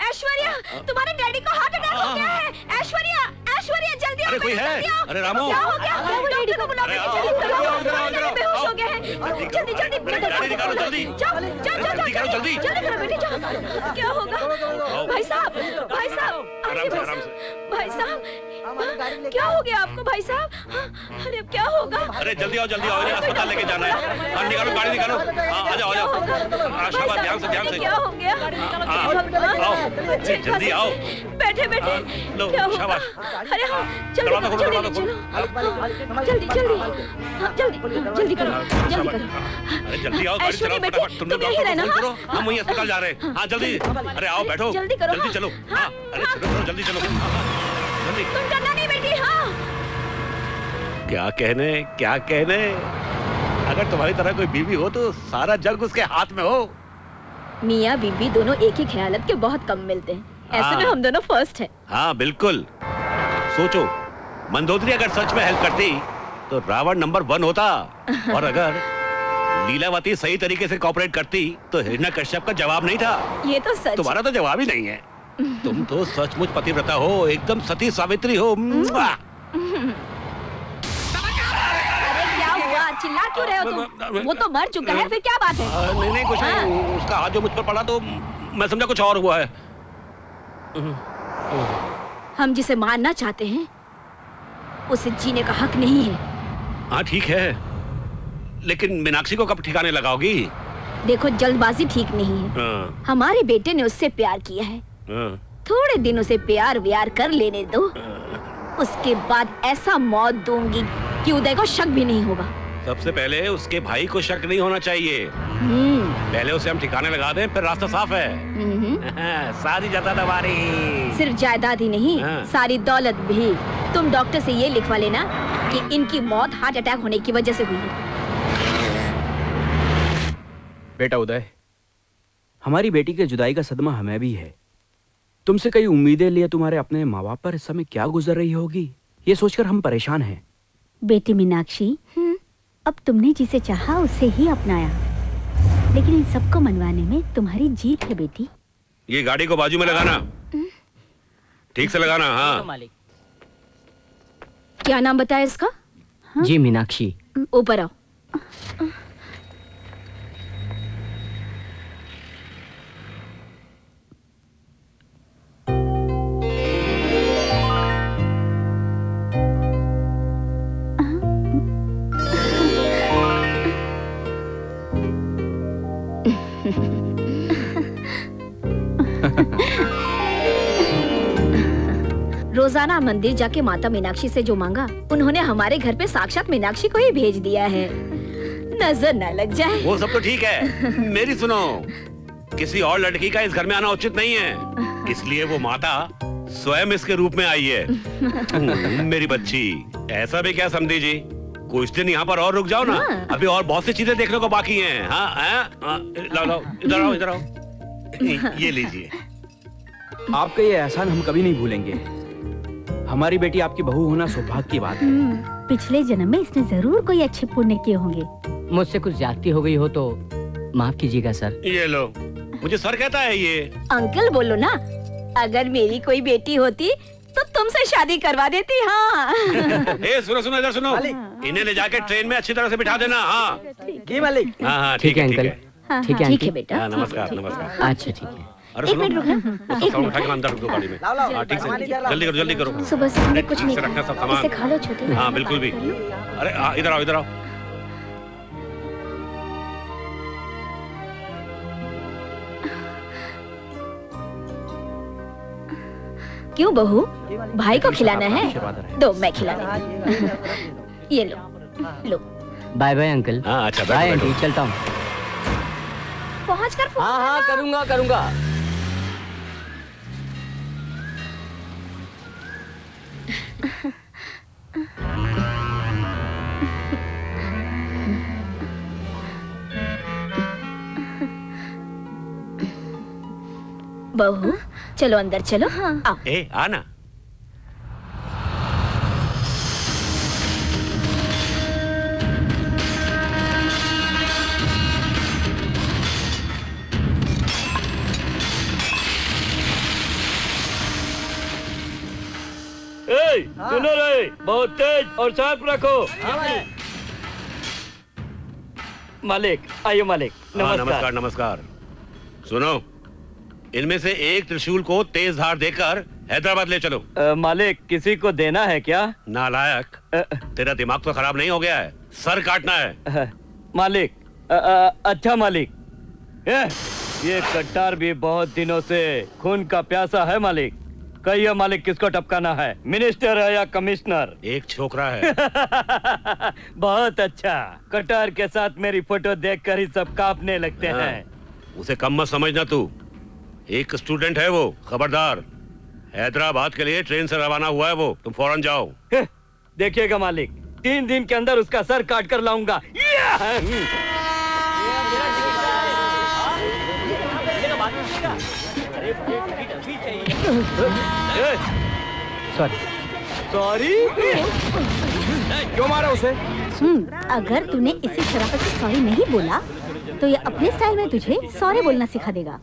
ऐश्वर्या, तुम्हारे डैडी को हार्ट अटैक हो गया है। ऐश्वर्या, ऐश्वर्या, जल्दी आओ। अरे कोई है? अरे रामू, क्या हो गया? डॉक्टर को बुलाओ, जल्दी बेहोश हो गए हैं। जल्दी जल्दी गाड़ी निकालो, जल्दी जाओ, जल्दी करो, जल्दी करो बेटी, जाओ। क्या होगा? भाई साहब, भाई साहब, भाई साहब, क्या हो गया आपको भाई साहब? अरे अब क्या होगा? अरे जल्दी आओ, जल्दी आओ, इन्हें अस्पताल लेके जाना है। हाँ, निकालो गाड़ी, निकालो। हाँ, आ जाओ, आ जाओ। शाबाश, ध्यान से, ध्यान से। क्या हो गया? आओ, जल्दी आओ। बैठे बैठे। क्या होगा? अरे हाँ, जल्दी करो, जल्दी चलो, जल्दी जल्दी, हाँ, जल्दी जल्दी करो, जल्दी करो। अरे जल्दी आओ, गाड़ी चलाओ फटाफट। तुम लोग फोन करो, हम वहीं अस्पताल जा रहे हैं। हाँ, जल्दी। अरे आओ, बैठो, जल्दी करो, जल्दी चलो। हाँ, अरे चलो, जल्दी चलो, जल्दी। तुम करना नहीं बेटी। हाँ, क्या कहने, क्या कहने। अगर तुम्हारी तरह कोई बीवी हो तो सारा जग उसके हाथ में हो। मियाँ बीबी दोनों एक ही ख्यालत के बहुत कम मिलते हैं। ऐसे में हम दोनों फर्स्ट हैं। हाँ बिल्कुल। सोचो, मंदोदरी अगर सच में हेल्प करती तो रावण नंबर 1 होता, और अगर लीलावती सही तरीके से कोऑपरेट करती तो हिरण्यकश्यप का जवाब नहीं था। ये तो सच। तुम्हारा तो जवाब ही नहीं है। तुम तो सचमुच पतिव्रता हो, एकदम सती सावित्री हो। चिल्ला क्यों रहे हो तुम? वो तो मर चुका है, फिर क्या बात है? नहीं नहीं, कुछ नहीं। उसका हाथ जो मुझ पर पड़ा तो मैं समझा कुछ और हुआ है। हम जिसे मारना चाहते हैं उसे जीने का हक नहीं है। हाँ ठीक है, लेकिन मीनाक्षी को कब ठिकाने लगाओगी? देखो, जल्दबाजी ठीक नहीं है। हमारे बेटे ने उससे प्यार किया है, थोड़े दिन उसे प्यार व्यार कर लेने दो। उसके बाद ऐसा मौत दूंगी कि उदय को शक भी नहीं होगा। सबसे पहले उसके भाई को शक नहीं होना चाहिए। पहले उसे हम ठिकाने लगा दें, फिर रास्ता साफ है। सारी जायदाद हमारी। सिर्फ जायदाद ही नहीं, सारी दौलत भी। तुम डॉक्टर से ये लिखवा लेना कि इनकी मौत हार्ट अटैक होने की वजह से हुई है। बेटा उदय, हमारी बेटी के जुदाई का सदमा हमें भी है। तुमसे कई उम्मीदें लिए तुम्हारे अपने माँ बाप पर इस समय क्या गुजर रही होगी, ये सोचकर हम परेशान हैं। बेटी मीनाक्षी, अब तुमने जिसे चाहा उसे ही अपनाया, लेकिन इन सबको मनवाने में तुम्हारी जीत है बेटी। ये गाड़ी को बाजू में लगाना, ठीक से लगाना। हाँ, क्या नाम बताया इसका? जी मीनाक्षी, ऊपर आओ। रोजाना मंदिर जाके माता मीनाक्षी से जो मांगा, उन्होंने हमारे घर पे साक्षात मीनाक्षी को ही भेज दिया है। नजर न लग जाए। वो सब तो ठीक है, मेरी सुनो, किसी और लड़की का इस घर में आना उचित नहीं है, इसलिए वो माता स्वयं इसके रूप में आई है। मेरी बच्ची, ऐसा भी क्या समझी जी, कुछ दिन यहाँ पर और रुक जाओ ना, अभी और बहुत सी चीजें देखने को बाकी हैं। हाँ, लाओ, इधर आओ, इधर आओ, ये लीजिए। आपका ये एहसान हम कभी नहीं भूलेंगे। हमारी बेटी आपकी बहू होना सौभाग्य की बात है। पिछले जन्म में इसने जरूर कोई अच्छे पुण्य किए होंगे। मुझसे कुछ ज्यादती हो गई हो तो माफ कीजिएगा सर। ये लो, मुझे सर कहता है ये। अंकल बोलो ना, अगर मेरी कोई बेटी होती तो तुमसे शादी करवा देती। हाँ। सुनो सुनो, इधर सुनो, इन्हें ले जाके ट्रेन में अच्छी तरह से बिठा देना। हाँ जी मालिक। हाँ, ठीक है अंकल। ठीक है, ठीक है बेटा। नमस्कार नमस्कार। अच्छा ठीक है। अरे सुनो, वो सब उठा के अंदर रख दो गाड़ी में। हाँ, ठीक से, जल्दी करो, जल्दी करो। सुबह से हमने कुछ नहीं रखना सब सामान। इसे खा लो छोटे। हाँ बिल्कुल भी। अरे इधर आओ, इधर आओ। क्यों बहू, भाई को खिलाना है? दो, मैं खिला देती। ये लो, लो। Bye bye uncle. हाँ अच्छा, बाय आंटी, चलता हूँ। पहुँच कर। हाँ, करूँगा करूँगा। बहू, चलो अंदर चलो। हाँ। आओ। आना। सुनो रे, बहुत तेज और शार्प रखो। मालिक, आइए मालिक। नमस्कार नमस्कार। सुनो, इनमें से एक त्रिशूल को तेज धार देकर हैदराबाद ले चलो। मालिक, किसी को देना है क्या? नालायक, तेरा दिमाग तो खराब नहीं हो गया है? सर काटना है। मालिक, अच्छा मालिक। ये कट्टार भी बहुत दिनों से खून का प्यासा है मालिक। कहिए मालिक, किसको टपकाना है, मिनिस्टर है या कमिश्नर? एक छोकरा है। बहुत अच्छा। कटार के साथ मेरी फोटो देखकर ही सब कांपने लगते हैं। उसे कम मत समझना तू, एक स्टूडेंट है वो, खबरदार। हैदराबाद के लिए ट्रेन से रवाना हुआ है वो, तुम फौरन जाओ। देखिएगा मालिक, 3 दिन के अंदर उसका सर काट कर लाऊंगा। सॉरी। क्यों मारा उसे? अगर तूने इसी शराफत से सॉरी नहीं बोला तो ये अपने स्टाइल में तुझे सॉरी बोलना सिखा देगा।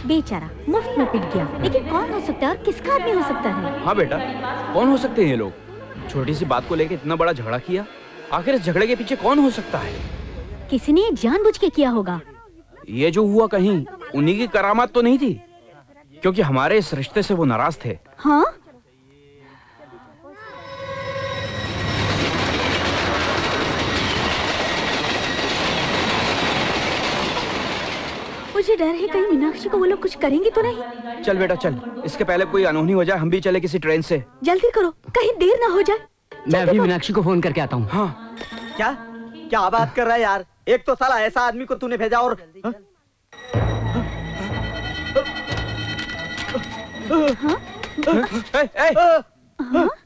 बेचारा मुफ्त में पिट गया, लेकिन कौन हो सकता है और किसका आदमी हो सकता है? हाँ बेटा, कौन हो सकते हैं ये लोग? छोटी सी बात को लेकर इतना बड़ा झगड़ा किया। आखिर इस झगड़े के पीछे कौन हो सकता है? किसी ने जानबूझ के किया होगा। ये जो हुआ कहीं उन्हीं की करामात तो नहीं थी? क्योंकि हमारे इस रिश्ते से वो नाराज थे। हाँ? मुझे डर है कहीं मीनाक्षी को वो लोग कुछ करेंगे तो नहीं। चल बेटा चल, इसके पहले कोई अनहोनी हो जाए, हम भी चले किसी ट्रेन से। जल्दी करो, कहीं देर ना हो जाए। मैं अभी मीनाक्षी को फोन करके आता हूँ। हाँ। क्या क्या बात कर रहा है यार? एक तो साला ऐसा आदमी को तूने भेजा और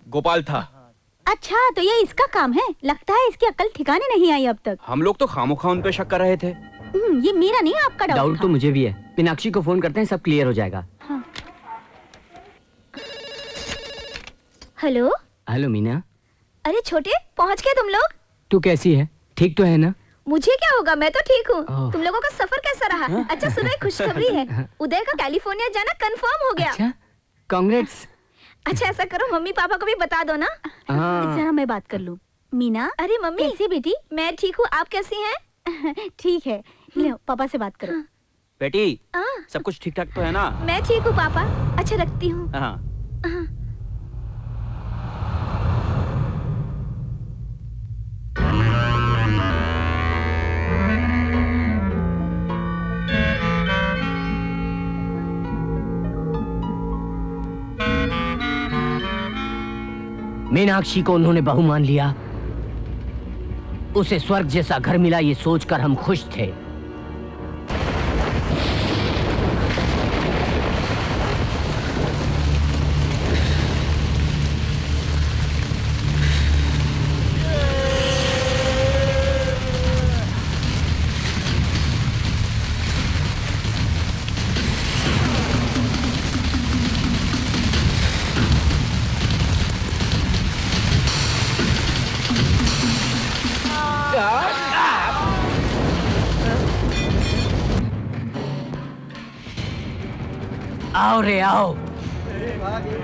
गोपाल था। अच्छा, तो ये इसका काम है। लगता है इसकी अक्ल ठिकाने नहीं आई अब तक। हम लोग तो खामोखा उन पे शक कर रहे थे। ये मेरा नहीं, आपका डाउट तो मुझे भी है। मीनाक्षी को फोन करते हैं, सब क्लियर हो जाएगा। हाँ। Hello hello Meena. अरे छोटे, पहुंच गए तुम लोग? तू कैसी है? ठीक तो है ना? मुझे क्या होगा, मैं तो ठीक हूँ। ओह। तुम लोगों का सफर कैसा रहा? अच्छा सुनो, एक खुशखबरी है, उदय का कैलिफोर्निया जाना कंफर्म हो गया। अच्छा, कांग्रेट्स। अच्छा ऐसा करो, मम्मी पापा को भी बता दो ना। जरा मैं बात कर लूँ। मीना। अरे मम्मी कैसी बेटी? मैं ठीक हूँ, आप कैसी हैं? ठीक है, लो पापा से बात करो। बेटी, सब कुछ ठीक ठाक तो है ना? मैं ठीक हूँ पापा। अच्छा रखती हूँ। हाँ। मीनाक्षी को उन्होंने बहू मान लिया। उसे स्वर्ग जैसा घर मिला, ये सोचकर हम खुश थे। आओ रे आओ,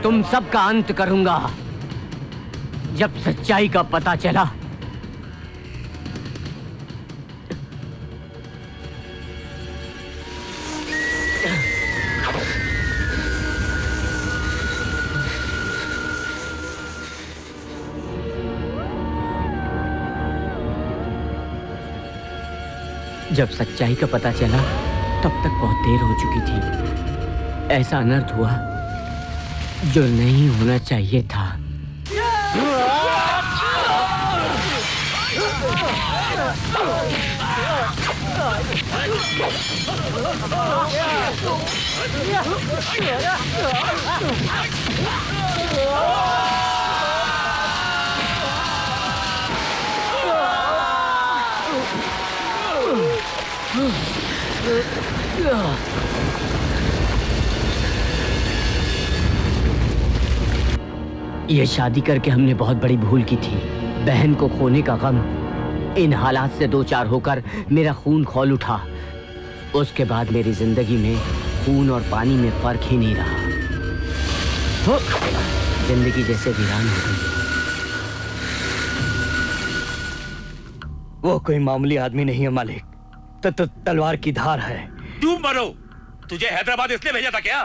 तुम सबका अंत करूंगा। जब सच्चाई का पता चला जब सच्चाई का पता चला तब तक बहुत देर हो चुकी थी। ऐसा अनर्थ हुआ जो नहीं होना चाहिए था। ये शादी करके हमने बहुत बड़ी भूल की थी। बहन को खोने का गम, इन हालात से दो चार होकर मेरा खून खौल उठा। उसके बाद मेरी जिंदगी में खून और पानी में फर्क ही नहीं रहा। जिंदगी जैसे वीरान हो गई। वो कोई मामूली आदमी नहीं है मालिक, तो तलवार की धार है। तुम मरो। तुझे हैदराबाद इसलिए भेजा था क्या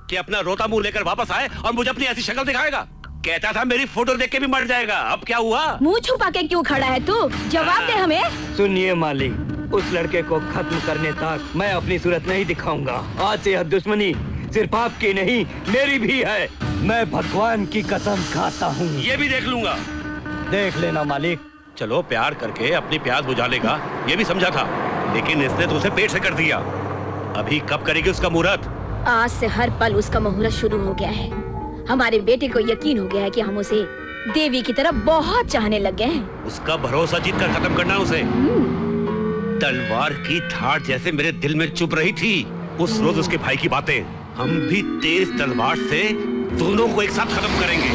कि अपना रोता मुंह लेकर वापस आए और मुझे अपनी ऐसी शक्ल दिखाएगा? कहता था मेरी फोटो देख के भी मर जाएगा। अब क्या हुआ? मुंह छुपा के क्यों खड़ा है तू? जवाब दे हमें। सुनिए मालिक, उस लड़के को खत्म करने तक मैं अपनी सूरत नहीं दिखाऊंगा। आज से यह दुश्मनी सिर्फ आपकी नहीं, मेरी भी है। मैं भगवान की कसम खाता हूँ। ये भी देख लूंगा। देख लेना मालिक, चलो प्यार करके अपनी प्यास बुझा लेगा, ये भी समझा था, लेकिन इसने तो उसे पेट से कर दिया। अभी कब करेगी उसका मुहूर्त? आज से हर पल उसका मुहूर्त शुरू हो गया है। हमारे बेटे को यकीन हो गया है कि हम उसे देवी की तरह बहुत चाहने लग गए हैं। उसका भरोसा जीत कर खत्म करना उसे। तलवार की धार जैसे मेरे दिल में चुप रही थी उस रोज उसके भाई की बातें। हम भी तेज तलवार से दोनों को एक साथ खत्म करेंगे।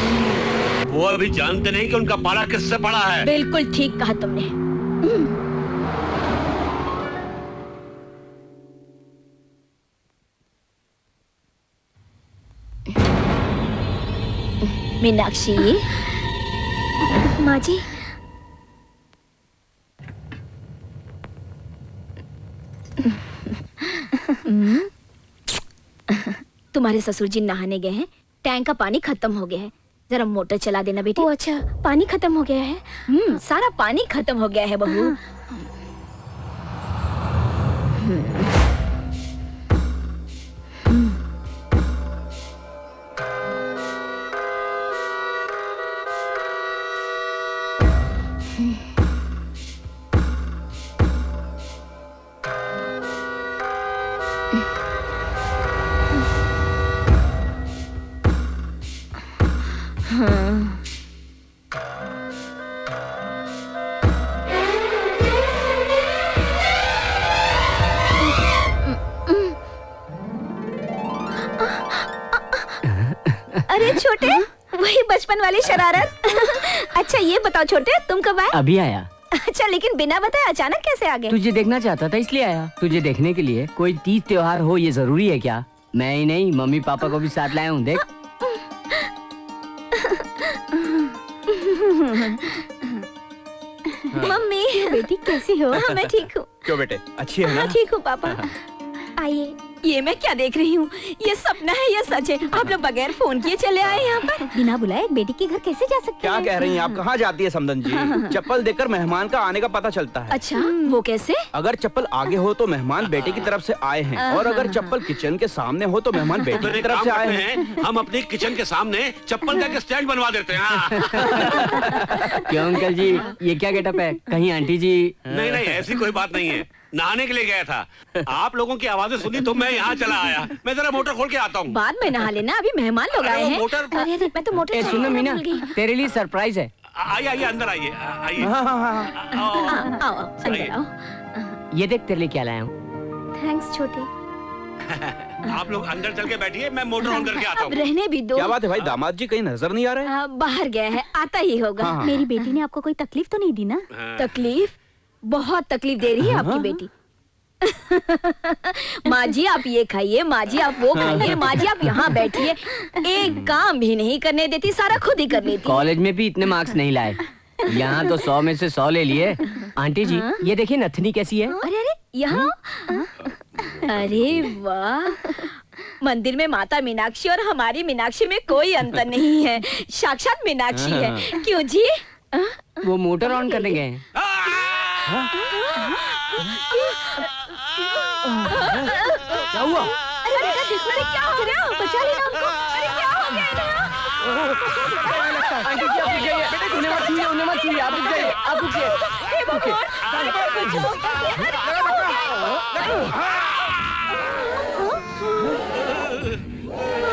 वो अभी जानते नहीं कि उनका पाला किससे पड़ा है। बिल्कुल ठीक कहा तुमने। मीनाक्षी। माँ जी। तुम्हारे ससुर जी नहाने गए हैं, टैंक का पानी खत्म हो गया है, जरा मोटर चला देना बेटी। ओ अच्छा, पानी खत्म हो गया है? सारा पानी खत्म हो गया है बहू। अरे छोटे, वही बचपन वाली शरारत। अच्छा ये बताओ छोटे, तुम कब आए? अभी आया। अच्छा, लेकिन बिना बताए अचानक कैसे आ गए? तुझे देखना चाहता था इसलिए आया। तुझे देखने के लिए कोई तीज त्योहार हो ये जरूरी है क्या? मैं ही नहीं, मम्मी पापा को भी साथ लाया हूँ। देख। मम्मी। बेटी कैसी हो? मैं ठीक हूँ। क्यों बेटे, अच्छी है ना? ठीक हूँ पापा। आइए। ये मैं क्या देख रही हूँ? ये सपना है या सच है? आप लोग बगैर फोन किए चले आए यहाँ पर? बिना बुलाए एक बेटी के घर कैसे जा सकते क्या हैं? कह रही हैं आप? कहाँ जाती है समदन जी? चप्पल देखकर मेहमान का आने का पता चलता है। अच्छा, वो कैसे? अगर चप्पल आगे हो तो मेहमान बेटे की तरफ से आए हैं, और अगर चप्पल किचन के सामने हो तो मेहमान बेटे की तरफ से आए हैं। हम अपने किचन के सामने चप्पल का स्टैंड बनवा देते हैं। क्यों अंकल जी, ये क्या गेटअप है? कहीं आंटी जी? नहीं नहीं, ऐसी कोई बात नहीं है। नहाने के लिए गया था, आप लोगों की आवाजें सुनी तो मैं यहाँ चला आया। मैं जरा मोटर खोल के आता हूँ। बाद में नहा लेना, अभी मेहमान लोग आए हैं। अरे मैं तो मोटर सुनो मीना, तेरे लिए सरप्राइज है। आइए आइए, अंदर आइए आइए। आओ अंदर आओ। ये देख तेरे लिए क्या लाया हूँ। थैंक्स छोटे। आप लोग अंदर चल के बैठिए, मैं मोटर ऑन करके आता हूँ। रहने भी दो। क्या बात है भाई, दामाद जी कहीं नजर नहीं आ रहे? बाहर गया है, आता ही होगा। मेरी बेटी ने आपको कोई तकलीफ तो नहीं दी ना? तकलीफ? बहुत तकलीफ दे रही है आपकी बेटी। माँ जी आप ये खाइए, माँ जी आप वो खाइए, माँ जी आप यहाँ बैठिए। एक काम भी नहीं करने देती, सारा खुद ही कर लेती। कॉलेज में भी इतने मार्क्स नहीं लाए, यहाँ तो 100 में से 100 ले लिए। आंटी जी ये देखिए नथनी कैसी है। अरे अरे यहाँ, अरे वाह, मंदिर में माता मीनाक्षी और हमारी मीनाक्षी में कोई अंतर नहीं है, साक्षात मीनाक्षी है। क्यों जी? वो मोटर ऑन करने गए हैं। क्या हुआ? अरे देखो, अरे क्या हो गया? बचा लेना हमको। अरे क्या हो गया इन्हें? आंटी जी आप रुक जाइए, बेटे उन्हें मत छूइए, उन्हें मत छूइए, आप रुक जाइए, आप रुकिए। हे भगवान,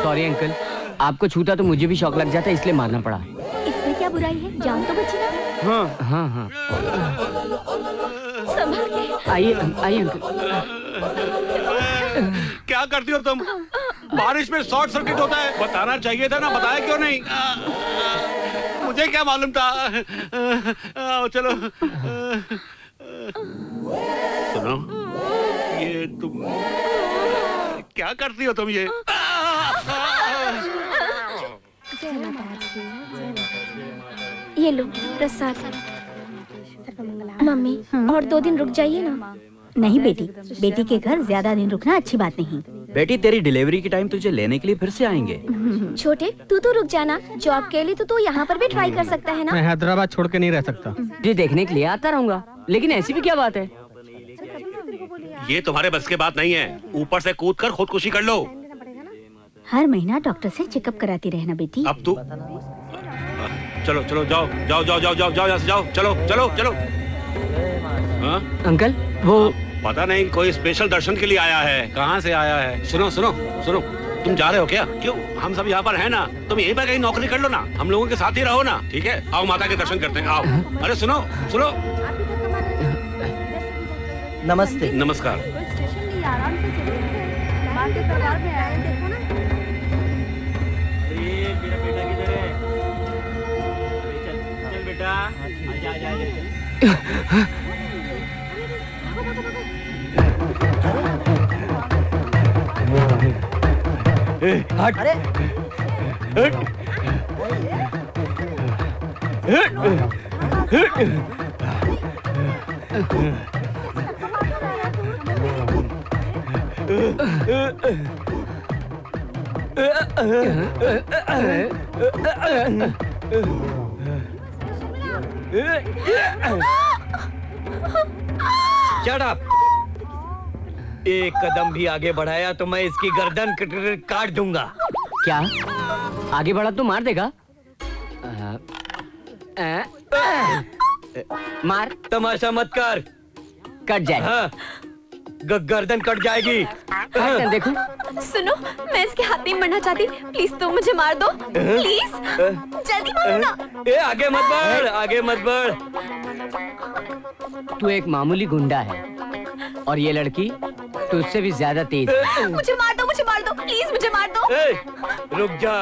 सॉरी अंकल, आपको छूता तो मुझे भी शौक लग जाता, इसलिए मारना पड़ा। इसमें क्या बुराई है? जान तो बची ना। हाँ हाँ हाँ। संभल के। आइए आइए अंकल। क्या करती हो तुम? बारिश में शॉर्ट सर्किट होता है, बताना चाहिए था ना, बताया क्यों नहीं? मुझे क्या मालूम था? चलो सुनो, ये तुम क्या करती हो तुम? ये ये लो प्रसाद। मम्मी और 2 दिन रुक जाइए ना। नहीं बेटी, बेटी के घर ज्यादा दिन रुकना अच्छी बात नहीं। बेटी तेरी डिलीवरी के टाइम तुझे लेने के लिए फिर से आएंगे। छोटे तू तो रुक जाना, जॉब के लिए तो तू यहाँ पर भी ट्राई कर सकता है ना। मैं हैदराबाद छोड़ के नहीं रह सकता। जी देखने के लिए आता रहूंगा, लेकिन ऐसी भी क्या बात है? ये तुम्हारे बस की बात नहीं है, ऊपर से कूद कर खुदकुशी कर लो। हर महीना डॉक्टर से चेकअप कराती रहना बेटी। अब तू चलो चलो जाओ जाओ जाओ जाओ जाओ जाओ यहाँ से जाओ चलो चलो चलो। हाँ अंकल वो पता नहीं कोई स्पेशल दर्शन के लिए आया है। कहाँ से आया है? सुनो सुनो सुनो, तुम जा रहे हो क्या? क्यों? हम सब यहाँ पर हैं ना, तुम यहीं पर कहीं नौकरी कर लो ना, हम लोगों के साथ ही रहो ना, ठीक है? आओ माता के दर्शन करते हैं, आओ। अरे सुनो सुनो। नमस्ते। नमस्कार। चल बेटा, आजा। हट। अरे Shut up! एक कदम भी आगे बढ़ाया तो मैं इसकी गर्दन काट दूंगा। क्या आगे बढ़ा तो मार देगा? मार। तमाशा मत कर। कट जाए। हाँ, गर्दन कट जाएगी। देखो सुनो, मैं इसके हाथ नहीं मरना चाहती, प्लीज तुम मुझे मार दो, प्लीज जल्दी मारो ना। आगे मत बढ़, आगे मत बढ़। तू एक मामूली गुंडा है और ये लड़की तो उससे भी ज्यादा तेज है। मुझे मार दो, प्लीज मुझे मार दो। रुक जा।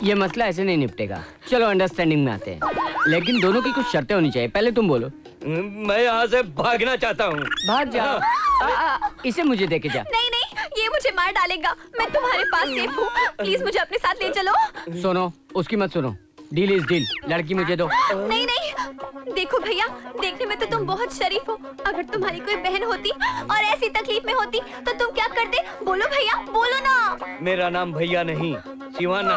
ये मसला ऐसे नहीं निपटेगा, चलो अंडरस्टैंडिंग में आते हैं, लेकिन दोनों की कुछ शर्तें होनी चाहिए। पहले तुम बोलो। मैं यहाँ से भागना चाहता हूँ। भाग जाओ। इसे मुझे देके जा। नहीं, ये मुझे मार डालेगा। मैं तुम्हारे पास सेफ हूँ, प्लीज मुझे अपने साथ ले चलो। सुनो, उसकी मत सुनो। डील इज डील, लड़की मुझे दो। नहीं, देखो भैया, देखने में तो तुम बहुत शरीफ हो। अगर तुम्हारी कोई बहन होती और ऐसी तकलीफ में होती तो तुम क्या करते? बोलो भैया, बोलो ना। मेरा नाम भैया नहीं, शिवाना।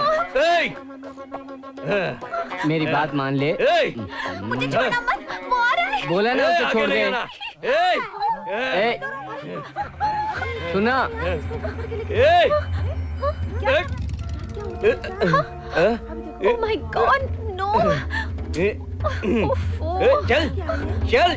मेरी बात मान ले। मुझे छोड़ना मत, वो आ रहा है। बोला ना उसे छोड़ दे। सुना? Oh my God, no! चल, चल।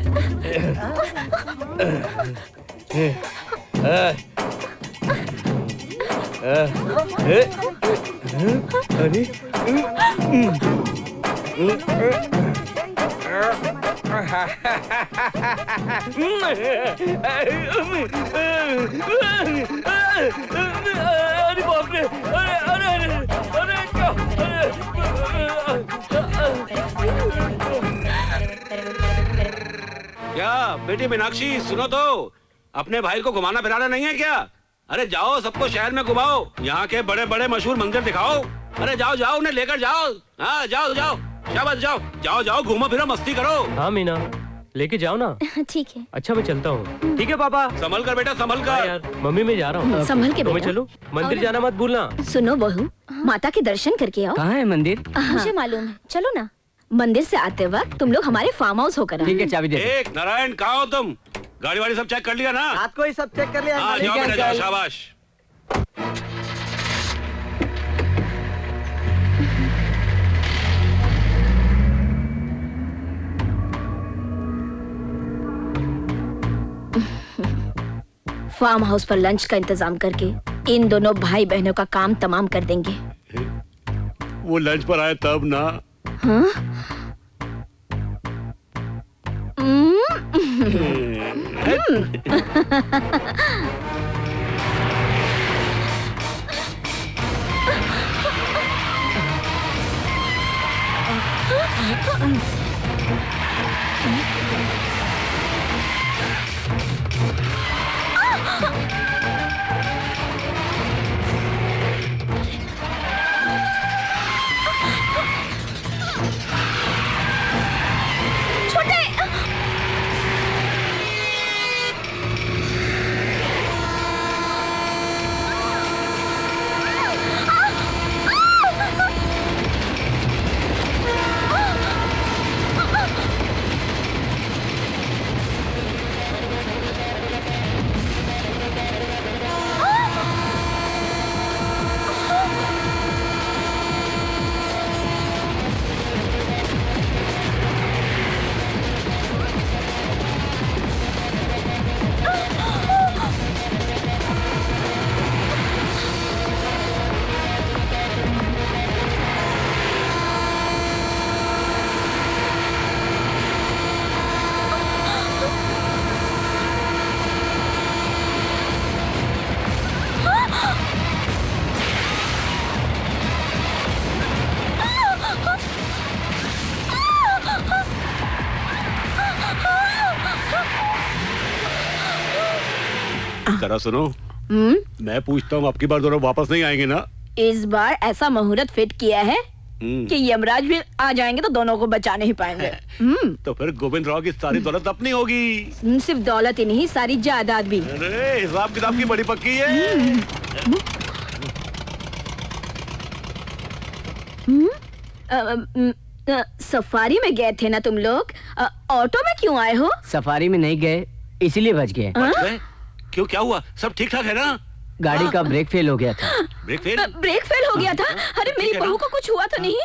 अरे बाप रे, क्या बेटी मीनाक्षी, सुनो तो, अपने भाई को घुमाना फिराना नहीं है क्या? अरे जाओ, सबको शहर में घुमाओ, यहाँ के बड़े बड़े मशहूर मंदिर दिखाओ। अरे जाओ जाओ, उन्हें लेकर जाओ। हाँ जाओ जाओ, शाबाश, जाओ जाओ जाओ, घूमो फिरो, मस्ती करो। हाँ मीना, लेके जाओ ना। ठीक है। अच्छा मैं चलता हूँ। ठीक है पापा। संभल कर बेटा, संभल कर। यार मम्मी मैं जा रहा हूँ। संभल के मैं बेटा। चलूं? मंदिर जाना मत भूलना। सुनो बहू, माता के दर्शन करके आओ। कहाँ है मंदिर? मुझे मालूम है, चलो ना। मंदिर से आते वक्त तुम लोग हमारे फार्म हाउस होकर आना। ठीक है, चाबी दे। एक नारायण, कहाँ हो तुम? गाड़ी वाड़ी सब चेक कर लिया ना? रात को ही सब चेक कर लिया। हाँ जाओ बेटा, जाओ, शाबाश। फार्म हाउस पर लंच का इंतजाम करके इन दोनों भाई बहनों का काम तमाम कर देंगे। वो लंच पर आए तब ना। हाँ? जरा सुनो, मैं पूछता हूँ आपकी बार दोनों वापस नहीं आएंगे ना? इस बार ऐसा मुहूर्त फिट किया है कि यमराज भी आ जाएंगे तो दोनों को बचा नहीं पाएंगे। तो फिर गोविंद राव की सारी दौलत अपनी होगी। सिर्फ दौलत ही नहीं, सारी जायदाद भी। अरे हिसाब किताब की बड़ी पक्की है। सफारी में गए थे ना तुम लोग? ऑटो में क्यों आए हो? सफारी में नहीं गए, इसीलिए बच गए। क्यों, क्या हुआ? सब ठीक ठाक है ना? गाड़ी का ब्रेक फेल हो गया था। ब्रेक फेल हो गया था? अरे मेरी बहू को कुछ हुआ तो नहीं?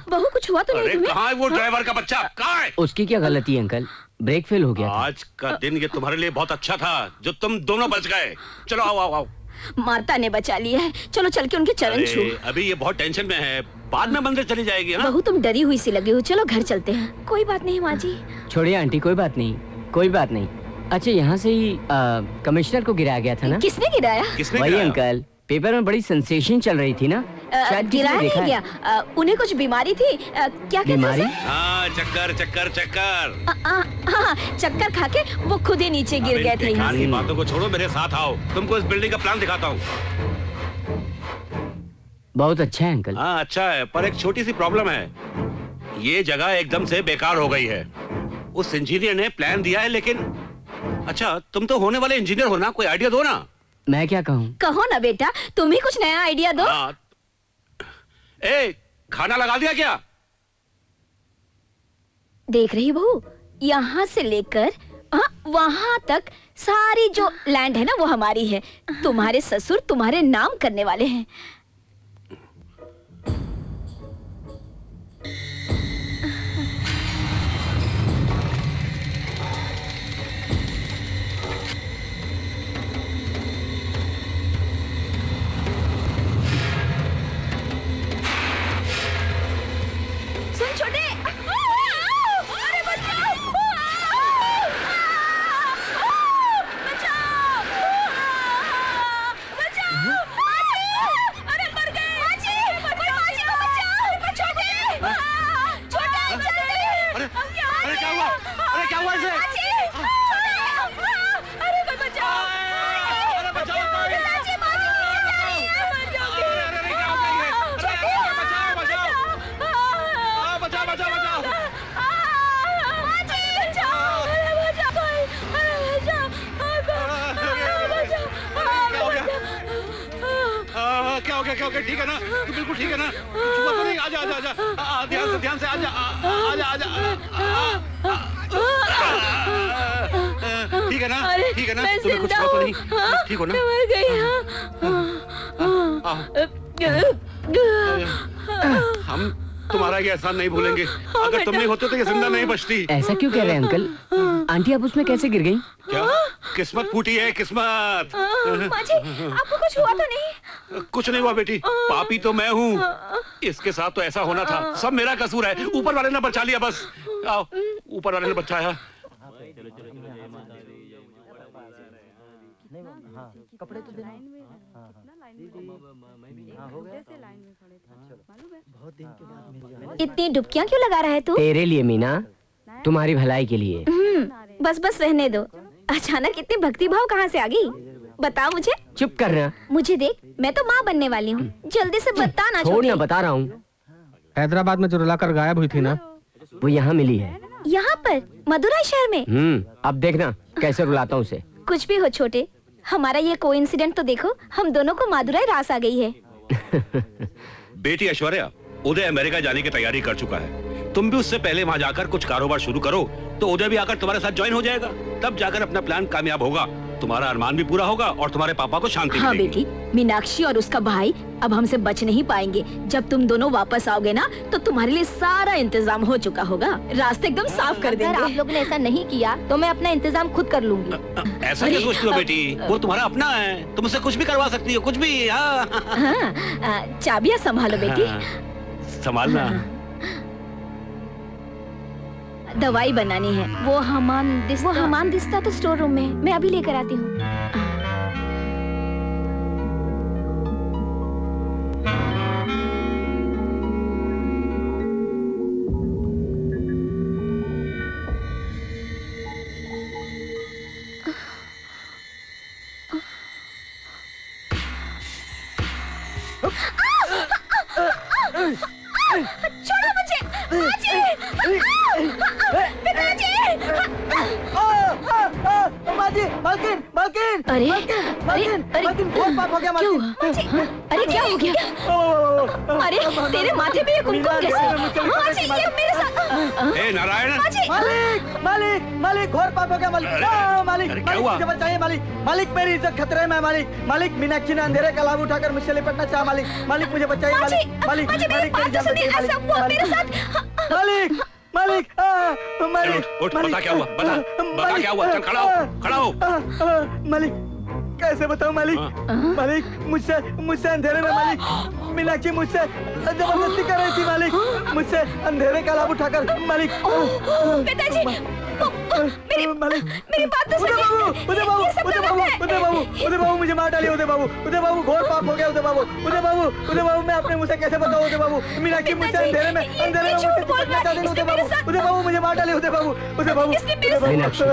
बहू कुछ हुआ तो नहीं तुम्हें? कहाँ है वो ड्राइवर का बच्चा? कहाँ है? उसकी क्या गलती है अंकल, ब्रेक फेल हो गया था। आज का दिन ये तुम्हारे लिए बहुत अच्छा था जो तुम दोनों बच गए। चलो आओ आओ आओ। माता ने बचा लिया है, चलो चल के उनके चरण छू। अभी ये बहुत टेंशन में है, बाद में मंदिर चली जाएगी ना? बहू तुम डरी हुई सी लगी हो, चलो घर चलते हैं। कोई बात नहीं माँ जी। छोड़िए आंटी, कोई बात नहीं, कोई बात नहीं। अच्छा, यहाँ से ही कमिश्नर को गिराया गया था ना? किसने गिराया? वही अंकल, पेपर में बड़ी सेंसेशन चल रही थी ना, शायद गिराया नहीं गया। उन्हें कुछ बीमारी थी। क्या बीमारी? हाँ, चक्कर चक्कर चक्कर। हाँ, चक्कर खा के वो खुद ही नीचे गिर गए थे। यहाँ की बातों को छोड़ो, मेरे साथ आओ, तुमको इस बिल्डिंग का प्लान दिखाता हूँ। बहुत अच्छा है अंकल। हाँ अच्छा है, पर एक छोटी सी प्रॉब्लम है। ये जगह एकदम से बेकार हो गई है। उस इंजीनियर ने प्लान दिया है, लेकिन अच्छा तुम तो होने वाले इंजीनियर हो ना, कोई आइडिया दो ना। मैं क्या कहूँ? कहो ना बेटा, तुम ही कुछ नया आइडिया दो। खाना लगा दिया क्या? देख रही बहू, यहाँ से लेकर वहाँ तक सारी जो लैंड है ना वो हमारी है। तुम्हारे ससुर तुम्हारे नाम करने वाले हैं। क्या हो गया? ठीक है ना? तू बिल्कुल ठीक है ना? छुआ तो नहीं? आजा आजा आजा, ध्यान से आजा आजा आजा। ठीक है ना? ठीक है ना? तुम्हें कुछ हुआ तो नहीं? ठीक हो ना? मर गई। हम तुम्हारा ये एहसान नहीं भूलेंगे। अगर तुम नहीं होते तो ये जिंदा नहीं बचती। ऐसा क्यों कह रहे हैं अंकल? आंटी आप उसमें कैसे गिर गई? क्या किस्मत फूटी है? किस्मत। माँ जी, आपको कुछ हुआ तो नहीं? कुछ नहीं हुआ बेटी, पापी तो मैं हूँ। इसके साथ तो ऐसा होना था, सब मेरा कसूर है। ऊपर वाले ने बचा लिया बस। आओ, ऊपर वाले ने बचाया। कपड़े तो इतनी डुबकियाँ क्यों लगा रहा है तू? तेरे लिए मीना, तुम्हारी भलाई के लिए। बस बस रहने दो। अचानक इतनी भक्ति भाव कहाँ से आ गई? बताओ मुझे। चुप करना। मुझे देख, मैं तो माँ बनने वाली हूँ, जल्दी से बता ना। छोड़ ना, बता रहा हूँ। हैदराबाद में जो रुलाकर गायब हुई थी ना, वो यहाँ मिली है। यहाँ पर मदुराई शहर में? अब देखना कैसे रुलाता हूँ उसे। कुछ भी हो छोटे, हमारा ये कोइंसिडेंट तो देखो, हम दोनों को मदुराई रास आ गई है। बेटी ऐश्वर्या, उदय अमेरिका जाने की तैयारी कर चुका है। तुम भी उससे पहले वहाँ जाकर कुछ कारोबार शुरू करो, तो उदय भी आकर तुम्हारे साथ ज्वाइन हो जाएगा। तब जाकर अपना प्लान कामयाब होगा, तुम्हारा अरमान भी पूरा होगा और तुम्हारे पापा को शांति हाँ मिलेगी। बेटी, मीनाक्षी और उसका भाई अब हमसे बच नहीं पाएंगे। जब तुम दोनों वापस आओगे ना, तो तुम्हारे लिए सारा इंतजाम हो चुका होगा, रास्ते एकदम साफ कर देंगे। अगर आप लोगों ने ऐसा नहीं किया तो मैं अपना इंतजाम खुद कर लूंगी। ऐसा क्या सोचती हो बेटी? वो तुम्हारा अपना है, तुम उससे कुछ भी करवा सकती हो, कुछ भी। चाबियां संभालो बेटी। संभालना। दवाई बनानी है। वो हमान दिस्ता तो स्टोर रूम में है, मैं अभी लेकर आती हूँ। छोड़ो मुझे। मालकिन मालकिन मालकिन अरे मालकिन मालकिन बहुत पाप हो गया मालकिन। अरे क्या हो गया? अरे तेरे माथे पे ये कुमकुम कैसे? ये मेरे साथ। ए नारायण। मालिक मालिक मालिक घोर पाप हो गया मालिक। मालिक मालिक मुझे बचाइए मालिक। मालिक मेरी इज्जत खतरे में मालिक। मालिक मीनाक्षी ने अंधेरे का लाभ उठाकर मुझसे लिपटना चाहा मालिक। मालिक मुझे बचाइए मालिक। मालिक मालिक मेरी जान बचाइए मालिक। मालिक मालिक मालिक उठ, बता क्या हुआ, बता क्या हुआ, चल खड़ा हो। मालिक कैसे बताऊं मालिक? मालिक मुझसे अंधेरे में मालिक मीनाक्षी मुझसे जबरदस्ती कर रही थी मालिक। मुझसे अंधेरे का लाभ उठाकर मालिक। पिताजी मेरी बात तो सुनिए। उदय बाबू मुझे मार डालिए। उदय बाबू घोर पाप हो गया। उदय बाबू मैं अपने मुझसे कैसे बताऊं? उदय बाबू मीनाक्षी मुझसे अंधेरे में मुझसे चिपकना चाहती है। उदय बाबू मुझे मार डालिए। उदय बाबू मीनाक्षी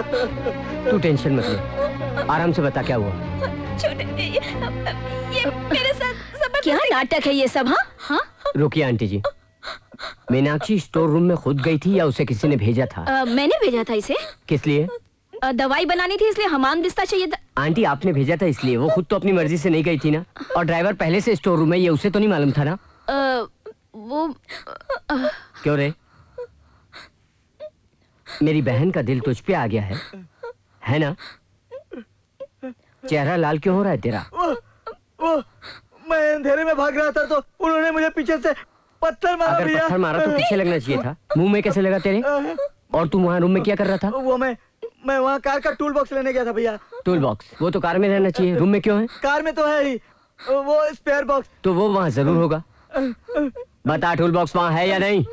तू टेंशन मत ले, आराम से बता क्या हुआ। छोटे ये मेरे साथ क्या नाटक है ये सब? हाँ रुकिए आंटी जी, मीनाक्षी स्टोर रूम में खुद गई थी या उसे किसी ने भेजा था? मैंने भेजा था इसे। किस लिए? दवाई बनानी थी इसलिए हमाम दिस्ता चाहिए था। आंटी आपने भेजा था इसलिए, वो खुद तो अपनी मर्जी से नहीं गई थी ना। और ड्राइवर पहले से स्टोर रूम में, ये उसे तो नहीं मालूम था ना? वो क्यों रे? मेरी बहन का दिल तुझ पे आ गया है ना? चेहरा लाल क्यों हो रहा है तेरा? वो मैं अंधेरे में भाग रहा था तो उन्होंने मुझे पीछे से पत्थर मारा। अगर पत्थर मारा तो पीछे लगना चाहिए था, मुंह में कैसे लगा तेरे? और तू वहाँ रूम में क्या कर रहा था? वो मैं वहाँ कार का टूल बॉक्स लेने गया था भैया। Tool box? वो तो कार में रहना चाहिए, रूम में क्यों है? कार में तो है ही, वो स्पेयर बॉक्स। तो वो वहाँ जरूर होगा। बता टूल बॉक्स वहाँ है या नहीं?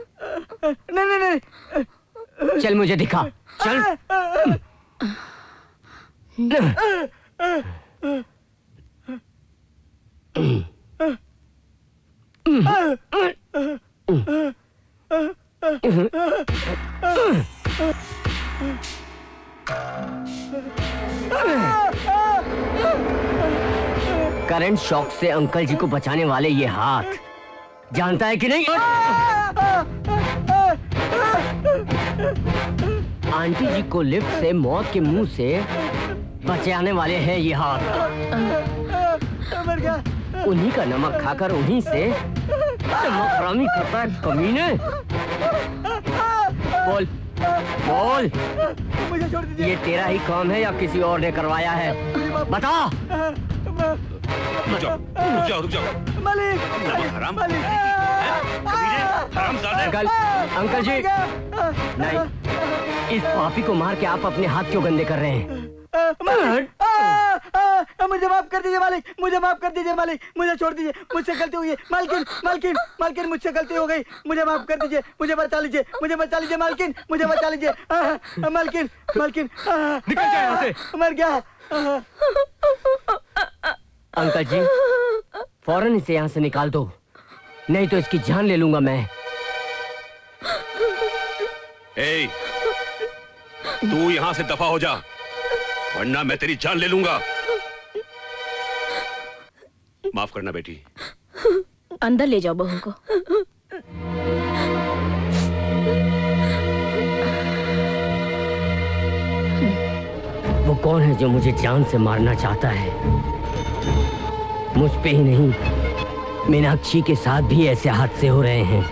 नहीं। चल मुझे दिखा, चल। करंट शॉक से अंकल जी को बचाने वाले ये हाथ जानता है कि नहीं? आंटी जी को लिफ्ट से मौत के मुंह से बचाने वाले हैं ये हाथ। उन्हीं का नमक खाकर उन्हीं से नमक हरामी करता है कमीने। बोल बोल, मुझे छोड़ दीजिए। ये तेरा ही काम है या किसी और ने करवाया है? बता। रुक जाओ। मालिक अंकल जी नहीं, इस पापी को मार के आप अपने हाथ क्यों गंदे कर रहे हैं? मुझे माफ कर दीजिए मालिक, मुझे माफ कर दीजिए मालिक, मुझे छोड़ दीजिए, मुझसे गलती हुई है। मालकिन मुझसे गलती हो गई, मुझे माफ कर दीजिए, मुझे बचा लीजिए मालकिन, मुझे बचा लीजिए। मालकिन निकल जाए यहाँ से। मर गया। अंकल जी फौरन इसे यहाँ से निकाल दो, नहीं तो इसकी जान ले लूंगा मैं। ए, तू यहाँ से दफा हो जा, वरना मैं तेरी जान ले लूंगा। माफ करना बेटी। अंदर ले जाओ बहू को। वो कौन है जो मुझे जान से मारना चाहता है? मुझ पे ही नहीं, मीनाक्षी के साथ भी ऐसे हादसे हो रहे हैं।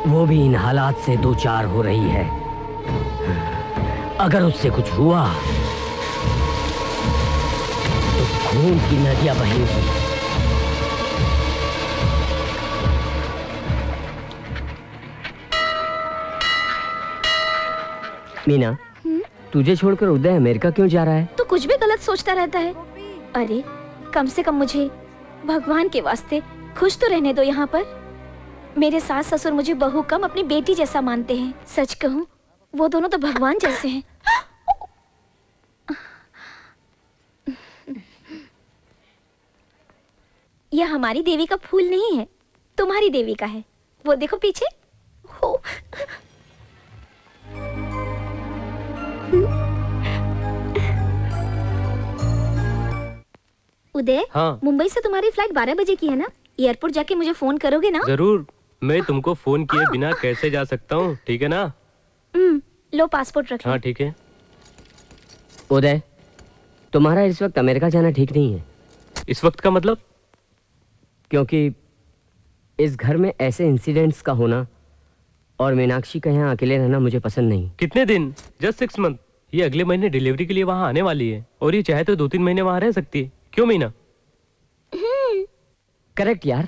वो भी इन हालात से दो चार हो रही है। अगर उससे कुछ हुआ तो खून की नदियां बहेंगी। मीना, तुझे छोड़कर उदय अमेरिका क्यों जा रहा है? तो कुछ भी गलत सोचता रहता है। अरे कम से कम मुझे भगवान के वास्ते खुश तो रहने दो यहाँ पर। मेरे सास ससुर मुझे बहू कम अपनी बेटी जैसा मानते हैं। सच कहूँ वो दोनों तो भगवान जैसे हैं। यह हमारी देवी का फूल नहीं है, तुम्हारी देवी का है। वो देखो पीछे। हो। उदय, हाँ। मुंबई से तुम्हारी फ्लाइट 12 बजे की है ना? एयरपोर्ट जाके मुझे फोन करोगे ना? जरूर, मैं तुमको फोन किए बिना कैसे जा सकता हूँ, ठीक है ना? लो पासपोर्ट रख लो। हाँ ठीक है। उदय, तुम्हारा इस वक्त अमेरिका जाना ठीक नहीं है। इस वक्त का मतलब? क्योंकि इस घर में ऐसे इंसिडेंट्स का होना और मीनाक्षी का यहाँ अकेले रहना मुझे पसंद नहीं। कितने दिन? Just 6 month. ये अगले महीने डिलीवरी के लिए वहाँ आने वाली है और ये चाहे तो 2-3 महीने वहाँ रह सकती है। क्यों मीना? करेक्ट यार,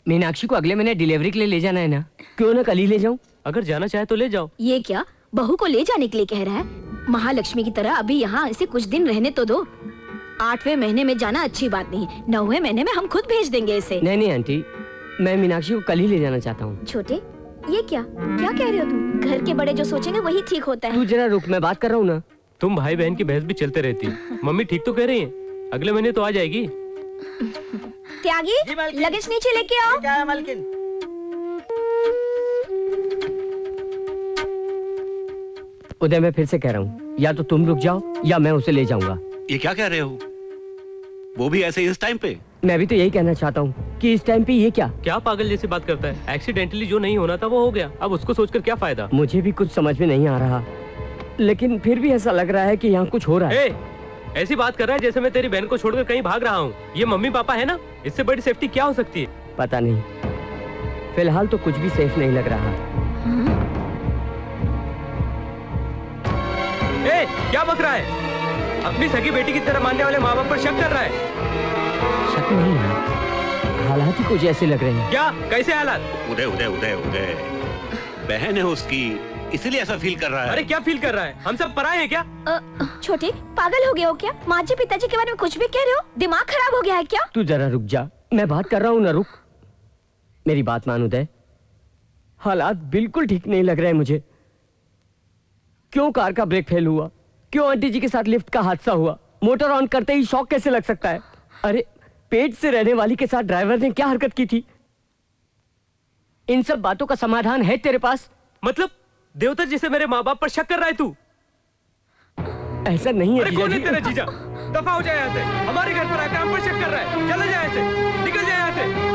मीनाक्षी को अगले महीने डिलीवरी के लिए ले जाना है ना, क्यों ना कल ही ले जाऊं? अगर जाना चाहे तो ले जाओ। ये क्या बहू को ले जाने के लिए कह रहा है? महालक्ष्मी की तरह अभी यहाँ इसे कुछ दिन रहने तो दो। 8वें महीने में जाना अच्छी बात नहीं, 9वें महीने में हम खुद भेज देंगे इसे। नहीं आंटी, मैं मीनाक्षी को कल ही ले जाना चाहता हूँ। छोटे, ये क्या कह रहे हो तुम? घर के बड़े जो सोचेंगे वही ठीक होता है। तू जरा रुक, मैं बात कर रहा हूँ ना। तुम भाई बहन की बहस भी चलते रहती। मम्मी ठीक तो कह रही है, अगले महीने तो आ जाएगी। त्यागी, लगेज नीचे लेके आओ। क्या है मालकिन? उदय, मैं फिर से कह रहा हूँ, या तो तुम रुक जाओ या मैं उसे ले जाऊंगा। ये क्या कह रहे हो? वो भी ऐसे इस टाइम पे? मैं भी तो यही कहना चाहता हूँ कि इस टाइम पे ये क्या पागल जैसी बात करता है? एक्सीडेंटली जो नहीं होना था वो हो गया, अब उसको सोचकर क्या फायदा? मुझे भी कुछ समझ में नहीं आ रहा, लेकिन फिर भी ऐसा लग रहा है कि यहाँ कुछ हो रहा है। ऐसी बात कर रहा है जैसे मैं तेरी बहन को छोड़कर कहीं भाग रहा हूँ। ये मम्मी पापा है ना, इससे बड़ी सेफ्टी क्या हो सकती है? पता नहीं, फिलहाल तो कुछ भी सेफ नहीं लग रहा। क्या बक रहा है? अपनी सगी बेटी की तरह मानने वाले माँ बाप पर शक कर रहा है? शक नहीं है, हालात ही कुछ ऐसे लग रहे हैं। क्या? कैसे हालात? उदय उदय उदय उदय, बहन है उसकी, इसीलिए ऐसा फील कर रहा है। अरे क्या फील कर रहा है? हम सब पराए हैं क्या? छोटे, पागल हो गए हो क्या? माँ जी पिताजी के बारे में कुछ भी कह रहे हो? दिमाग खराब हो गया है क्या? तू जरा रुक जा, मैं बात कर रहा हूँ ना, रुक। मेरी बात मान उदय, हालात बिल्कुल ठीक नहीं लग रहे हैं मुझे। क्यों कार का ब्रेक फेल हुआ? क्यों आंटी जी के साथ लिफ्ट का हादसा हुआ? मोटर ऑन करते ही शॉक कैसे लग सकता है? अरे पेट से रहने वाली के साथ ड्राइवर ने क्या हरकत की थी? इन सब बातों का समाधान है तेरे पास? मतलब देवता जी से मेरे माँ बाप पर शक कर रहा है तू? ऐसा नहीं है। अरे कौन है तेरा जीजा? दफा हो जाए यहाँ से। हमारे घर पर आकर हम पर शक कर रहा है। चला जाए यहाँ से, निकल जाए यहाँ से।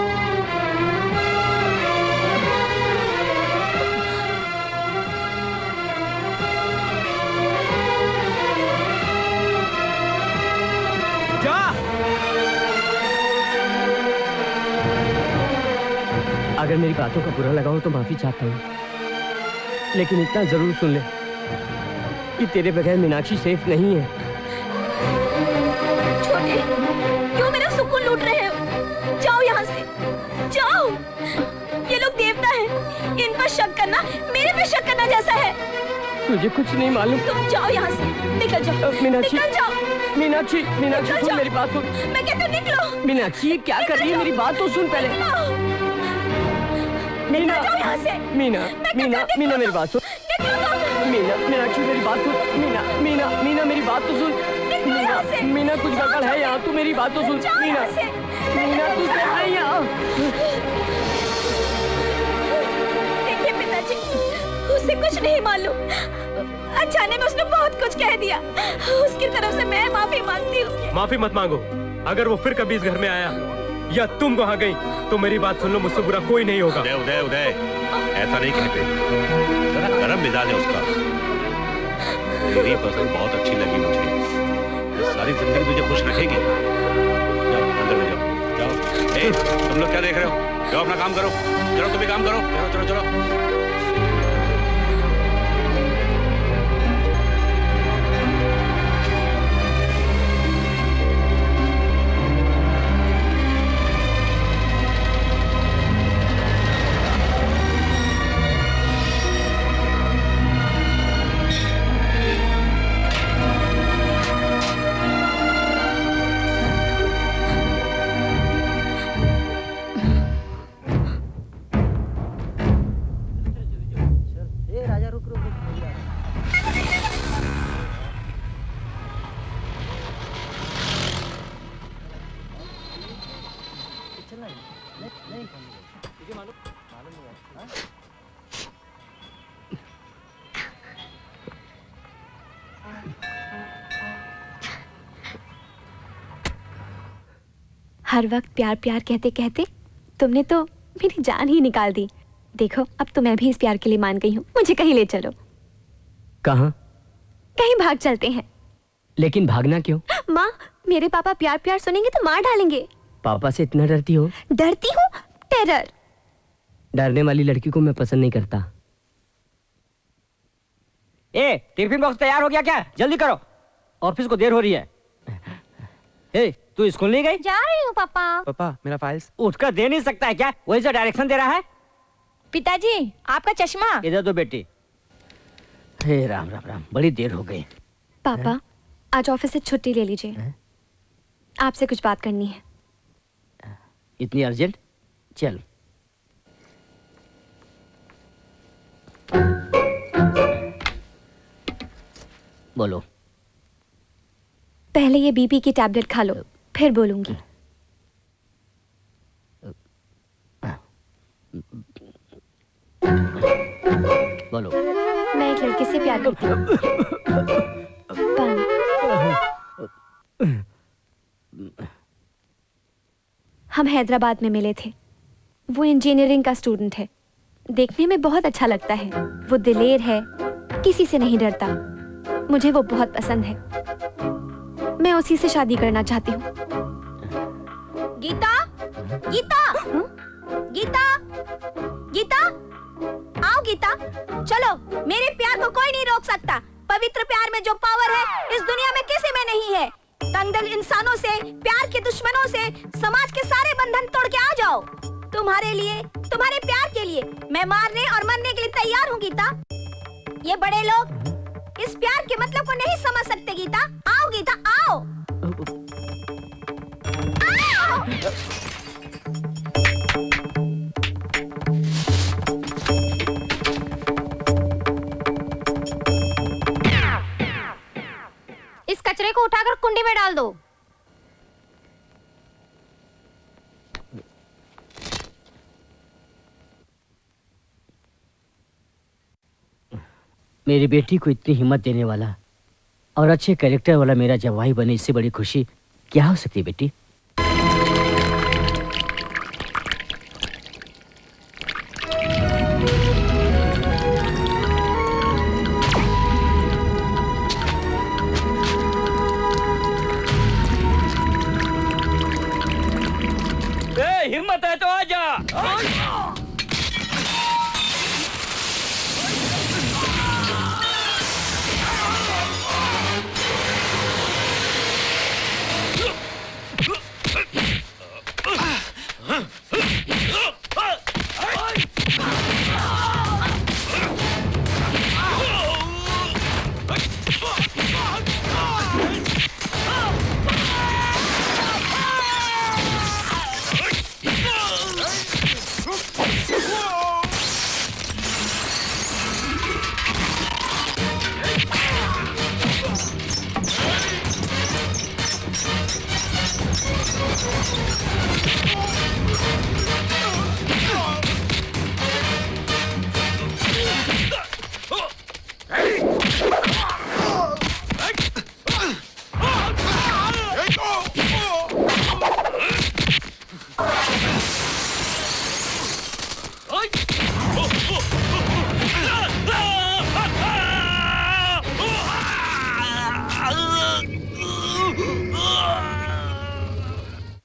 जा। अगर मेरी बातों का बुरा लगा हो तो माफी चाहता हूँ, लेकिन इतना जरूर सुन ले कि तेरे बगैर मीनाक्षी सेफ नहीं है। छोटे, क्यों मेरा सुकून लूट रहे हो? जाओ यहाँ से, जाओ। ये लोग देवता हैं, इन पर शक करना मेरे पे शक करना जैसा है। तुझे कुछ नहीं मालूम। तुम जाओ यहाँ से, निकल जाओ। मीनाक्षी, निकल जाओ। मीनाक्षी, मीनाक्षी सुन मेरी बात सुन। मैं कहती हूँ निकलो। मीनाक्षी क्या कर रही है? मेरी बात तो सुन पहले। मीना, मीना, मीना, मीना मेरी बात सुन। मीना, मीनाक्षी मेरी बात सुन। मीना, मीना, मीना मेरी बात तो सुन। मीना, मीना कुछ गड़बड़ है यहाँ, तू मेरी बात तो सुन। मीना, मीना तू चल रही यहाँ। देखिए पिताजी, उसे कुछ नहीं मालूम। अचानक उसने बहुत कुछ कह दिया। उसकी तरफ से मैं माफी मांगती हूँ। माफी मत मांगो। अगर वो फिर कभी इस घर में आया या तुम वहाँ गई तो मेरी बात सुन लो, मुझसे बुरा कोई नहीं होगा। उदय उदय उदय, ऐसा नहीं कहते। जरा गरम मिजाज है उसका। तेरी पसंद बहुत अच्छी लगी मुझे। सारी जिंदगी तुझे खुश रखेगी। जाओ अंदर में जाओ, जाओ। तुम लोग क्या देख रहे हो? जाओ अपना काम करो। चलो तुम भी काम करो। चलो चलो चलो। हर वक्त प्यार प्यार कहते कहते तुमने तो मेरी जान ही निकाल दी। देखो अब तो मैं भी इस प्यार के लिए मान गई हूँ। मुझे कहीं ले चलो। कहाँ? कहीं भाग चलते हैं। लेकिन भागना क्यों? माँ, मेरे पापा प्यार प्यार सुनेंगे तो मार डालेंगे। पापा से इतना डरती हो? डरती हूँ? टेरर। डरने वाली लड़की को मैं पसंद नहीं करता। ए, टिफिन बॉक्स तैयार हो गया क्या? जल्दी करो, ऑफिस को देर हो रही है। ए, तू स्कूल नहीं गई? जा रही हूँ पापा। पापा, मेरा फाइल्स। उठकर दे नहीं सकता है क्या? वही से डायरेक्शन दे रहा है। पिताजी, आपका चश्मा। इधर दो बेटी। हे राम राम राम, बड़ी देर हो गई। पापा, आज ऑफिस से छुट्टी ले लीजिए। आपसे कुछ बात करनी है। इतनी अर्जेंट? चल। बोलो। पहले ये बीपी की टैबलेट खा लो, फिर बोलूंगी। बोलो। मैं एक लड़के से प्यार करती हूँ। हम हैदराबाद में मिले थे। वो इंजीनियरिंग का स्टूडेंट है। देखने में बहुत अच्छा लगता है। वो दिलेर है, किसी से नहीं डरता। मुझे वो बहुत पसंद है। मैं उसी से शादी करना चाहती हूँ। गीता, गीता, गीता, गीता, आओ गीता, चलो। मेरे प्यार को कोई नहीं रोक सकता। पवित्र प्यार में जो पावर है इस दुनिया में किसी में नहीं है। तंगदिल इंसानों से, प्यार के दुश्मनों से समाज के सारे बंधन तोड़ के आ जाओ। तुम्हारे लिए, तुम्हारे प्यार के लिए मैं मारने और मरने के लिए तैयार हूँ गीता। ये बड़े लोग इस प्यार के मतलब को नहीं समझ सकते गीता। आओ गीता, आओ। इस कचरे को उठाकर कुंडी में डाल दो। मेरी बेटी को इतनी हिम्मत देने वाला और अच्छे कैरेक्टर वाला मेरा जवाई बने, इससे बड़ी खुशी क्या हो सकती है बेटी? हिम्मत है तो आजा।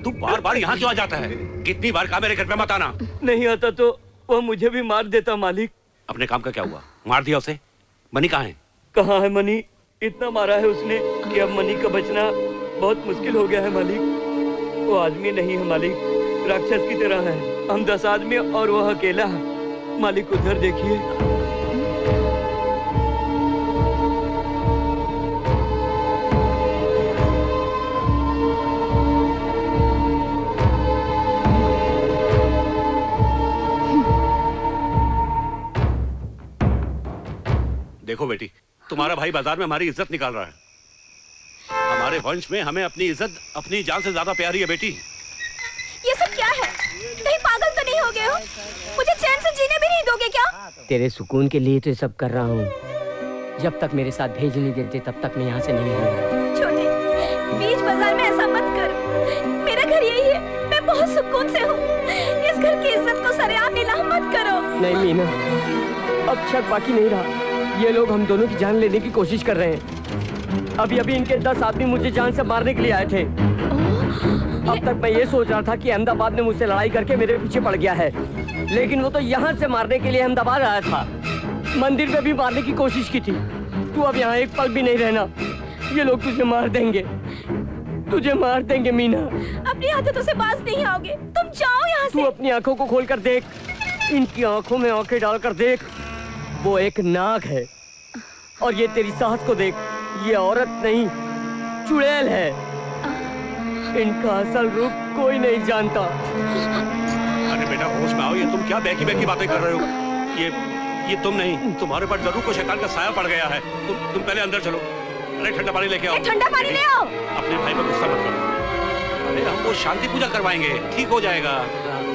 तू बार बार यहाँ क्यों आ जाता है? कितनी बार कहा मेरे घर पे मत आना। नहीं आता तो वो मुझे भी मार देता मालिक। अपने काम का क्या हुआ? मार दिया उसे? मनी कहाँ है? कहाँ है मनी? इतना मारा है उसने कि अब मनी का बचना बहुत मुश्किल हो गया है मालिक। वो आदमी नहीं है मालिक, राक्षस की तरह है। हम 10 आदमी और वह अकेला है। मालिक उधर देखिए। देखो बेटी, तुम्हारा भाई बाजार में हमारी इज्जत निकाल रहा है। हमारे वंश में हमें अपनी इज्जत अपनी जान से ज्यादा प्यारी है बेटी। ये सब क्या है? कहीं पागल तो नहीं हो गए हो? मुझे चैन से जीने भी नहीं दोगे क्या? तेरे सुकून के लिए तो ये सब कर रहा हूँ। जब तक मेरे साथ भेज नहीं देते तब तक मैं यहाँ से नहीं लूंगा। छोटे, बीच बाजार में ऐसा मत करो। मेरा घर यही है। बहुत सुकून से हूँ। इस घर की इज्जत को सरेआम नीलाम मत करो। नहीं मीना, अब शक बाकी नहीं रहा। ये लोग हम दोनों की जान लेने की कोशिश कर रहे हैं। अभी अभी इनके 10 आदमी मुझे जान से मारने के लिए आए थे। अब तक मैं ये सोच रहा था कि अहमदाबाद ने मुझसे लड़ाई करके मेरे पीछे पड़ गया है, लेकिन वो तो यहाँ से मारने के लिए अहमदाबाद आया था। मंदिर में भी मारने की कोशिश की थी। तू अब यहाँ एक पल भी नहीं रहना, ये लोग तुझे मार देंगे, तुझे मार देंगे मीना। अपनी आदतों से बाज नहीं आओगे, तुम जाओ यहाँ से। तू अपनी आंखों को खोल कर देख, इनकी आंखों में आंखें डालकर देख। वो एक नाग है, और ये तेरी सास को देख, ये औरत नहीं चुड़ैल है। इनका असल रूप कोई नहीं जानता। अरे बेटा होश में आओ, ये तुम क्या बैकी बैकी बातें कर रहे हो? ये तुम नहीं, तुम्हारे ऊपर जरूर कोई शैतान का साया पड़ गया है। तुम पहले अंदर चलो। अरे ठंडा पानी लेके आओ। ठंडा पानी ले आओ। अपने भाई पर गुस्सा मत करो। अरे हम वो शांति पूजा करवाएंगे, ठीक हो जाएगा।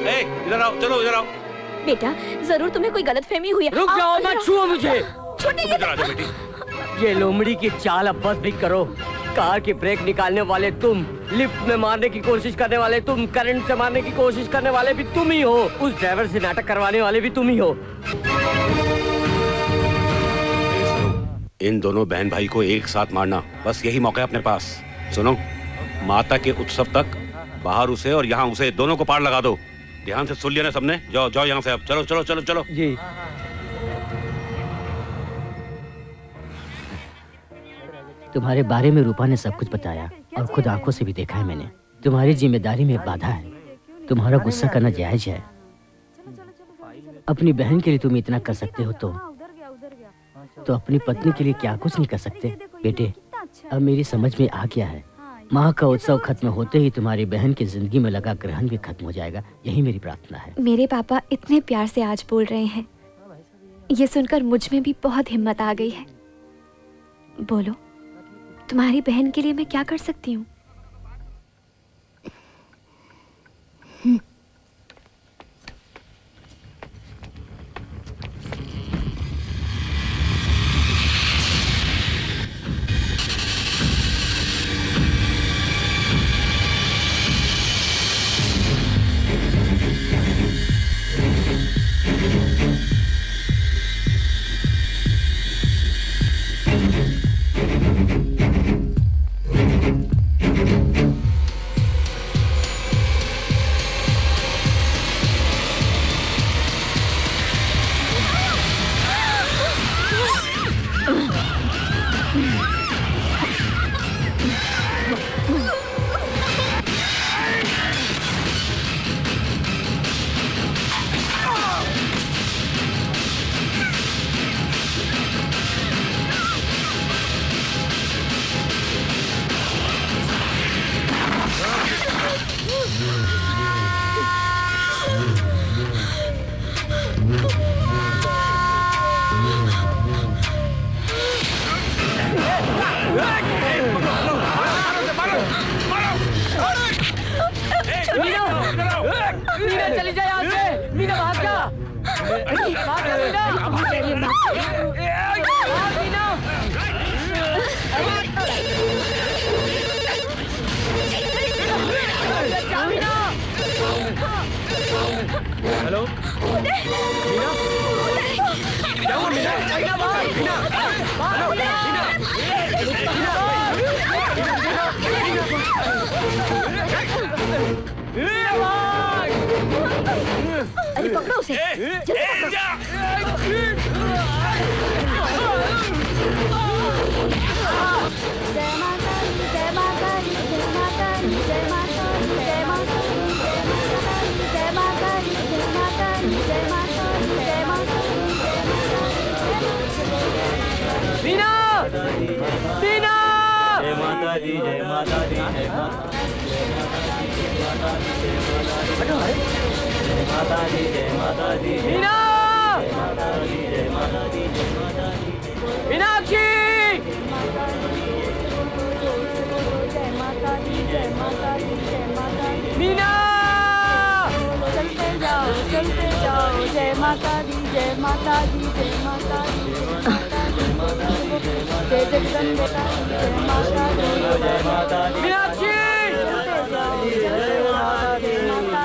ए, इधर आओ, चलो इधर आओ। बेटा जरूर तुम्हें कोई गलतफहमी हुई है। रुक जाओ, मत छुओ मुझे। छूटेंगे इधर आ जाओ बेटी। ये लोमड़ी की चाल अब बस भी करो। कार की ब्रेक निकालने वाले तुम, लिफ्ट में मारने की कोशिश करने वाले तुम, करंट से मारने की कोशिश करने वाले भी तुम ही हो, उस ड्राइवर से नाटक करवाने वाले भी तुम ही हो। इन दोनों बहन भाई को एक साथ मारना, बस यही मौका है अपने पास। सुनो, माता के उत्सव तक बाहर उसे और यहाँ उसे, दोनों को पार लगा दो। ध्यान से सुन लिया ना सबने? जाओ जाओ यहाँ से अब, चलो चलो चलो चलो। जी। तुम्हारे बारे में रूपा ने सब कुछ बताया और खुद आंखों से भी देखा है मैंने। तुम्हारी जिम्मेदारी में बाधा है, तुम्हारा गुस्सा करना जायज है। अपनी बहन के लिए तुम इतना कर सकते हो तो अपनी पत्नी के लिए क्या कुछ नहीं कर सकते? बेटे, अब मेरी समझ में आ गया है। माँ का उत्सव खत्म होते ही तुम्हारी बहन की जिंदगी में लगा ग्रहण भी खत्म हो जाएगा, यही मेरी प्रार्थना है। मेरे पापा इतने प्यार से आज बोल रहे हैं, ये सुनकर मुझ में भी बहुत हिम्मत आ गई है। बोलो, तुम्हारी बहन के लिए मैं क्या कर सकती हूँ? चली जा यहाँ से। मीना भाग जा, भाग जा मीना। भाग मीना। हेलो मीना, क्या हुआ मीना? मीना भाग, मीना हेलो मीना। अरे पकड़ो उसे, जल्दी जय माता दी, जय माता दी, जय माता दी, जय माता दी, जय माता दी, जय माता दी, जय माता दी, जय माता दी, जय माता दी, मीना, मीना। जय माता दी, जय माता दी, जय माता दी, जय माता दी, जय माता दी, मीना, जय माता दी, जय माता दी, मीनाक्षी। मीना, चलते जाओ, चलते जाओ। जय माता दी, जय माता दी, जय माता दी, जय जगदम्बे काली, जय माता दी, जय माता दी। मीनाक्षी। चलते जाओ, चलते जाओ। जय माता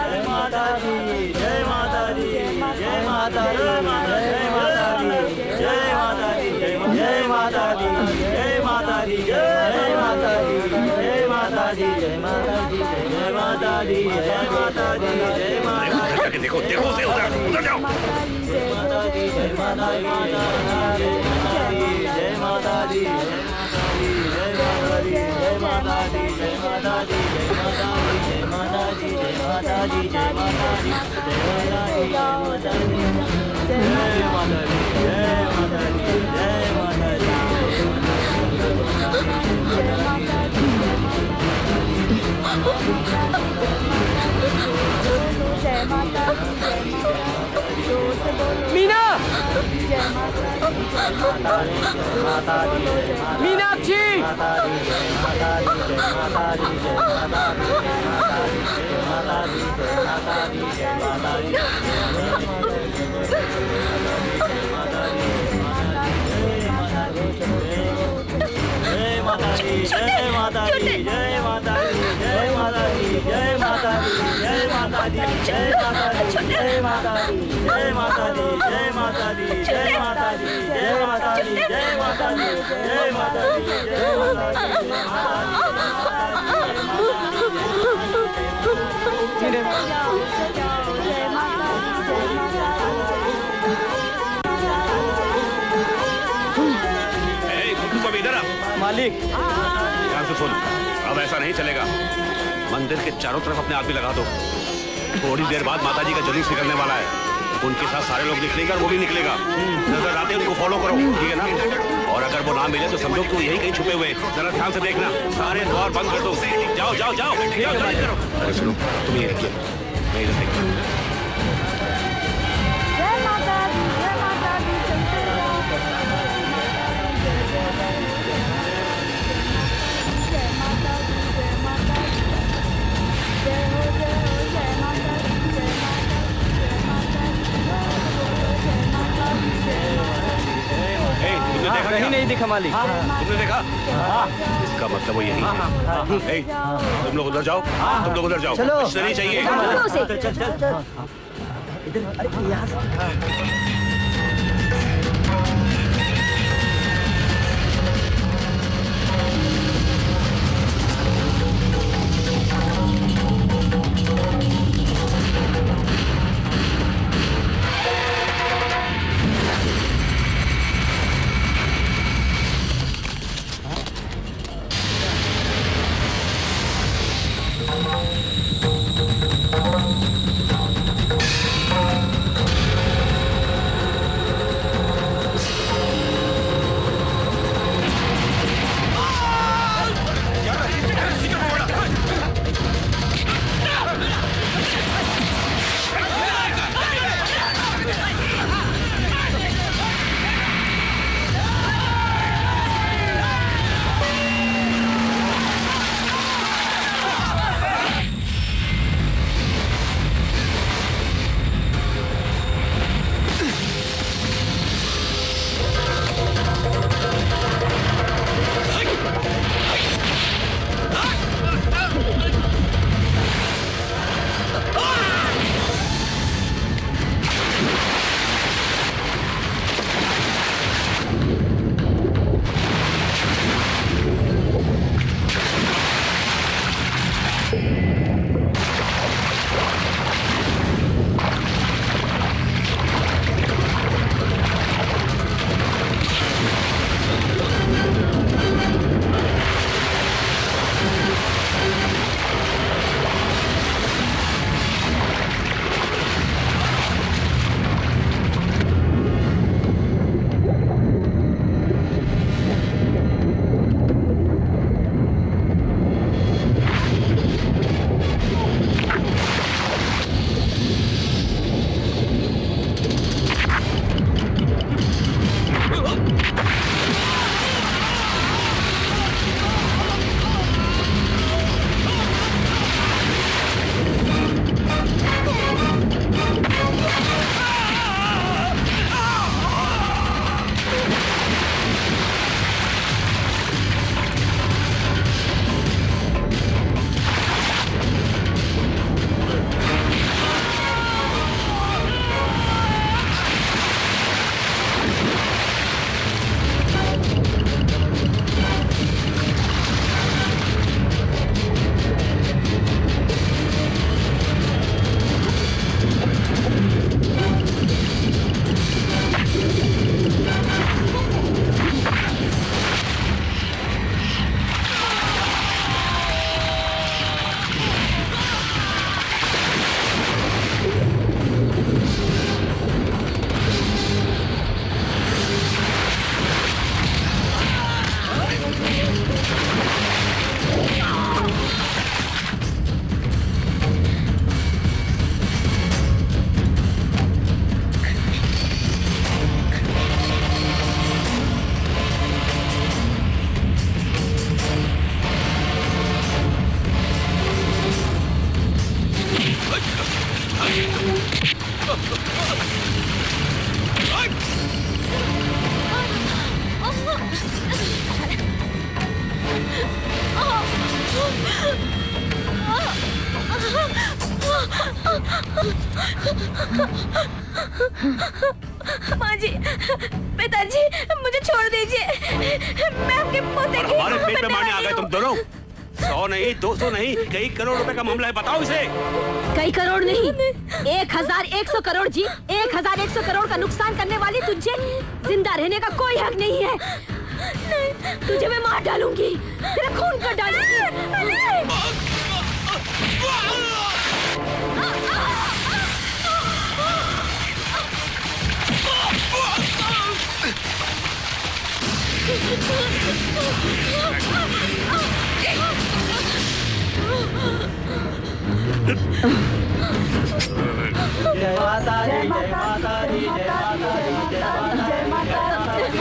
दी जय माता दी जय माता दी जय माता दी जय माता दी। देखो देखो उसे उधर जाओ। जय माता दी जय माता दी जय माता दी जय माता दी जय माता दी जय माता दी जय माता दी जय माता दी जय माता दी जय माता दी जय माता दी जय माता दी मीना, मीनाक्षी, जय माता दी जय माता दी जय माता दी जय माता दी जय माता दी जय माता दी जय माता दी जय माता दी जय माता दी जय माता दी जय माता दी जय माता दी जय माता दी जय माता तुम इधर आ। मालिक ध्यान से सुन, अब ऐसा नहीं चलेगा। मंदिर के चारों तरफ अपने आदमी लगा दो। थोड़ी देर बाद माताजी का जुलूस निकलने वाला है, उनके साथ सारे लोग निकलेंगे और वो भी निकलेगा। नजर आते उनको फॉलो करो, ठीक है ना? और अगर वो ना मिले तो समझो कि वो यही कहीं छुपे हुए। जरा ध्यान से देखना, सारे द्वार बंद कर दो। जाओ जाओ जाओ जाओ, करो। अरे सुनो, तुम ये रखिए, मैं इधर देखता हूँ। कहीं नहीं दिखा मालिक। तुमने देखा? इसका मतलब वो यही है। तुम लोग उधर जाओ, तुम लोग उधर जाओ। चलो। कुछ नहीं चाहिए। चल चल चल इधर, अरे यहाँ से। माँ जी, पिताजी, मुझे छोड़ दीजिए। मैं आपके पोते की हमारे पेट पे मारने आ गए तुम दोनों। 100 नहीं, 200 नहीं, कई करोड़ रुपए का मामला है, बताओ इसे। कई करोड़ नहीं, 1100 करोड़ जी। 1100 करोड़ का नुकसान करने वाली तुझे जिंदा रहने का कोई हक नहीं है। तुझे मैं मार डालूंगी, तेरा खून कर डालूंगी। जय माता दी, जय माता दी, जय माता दी, जय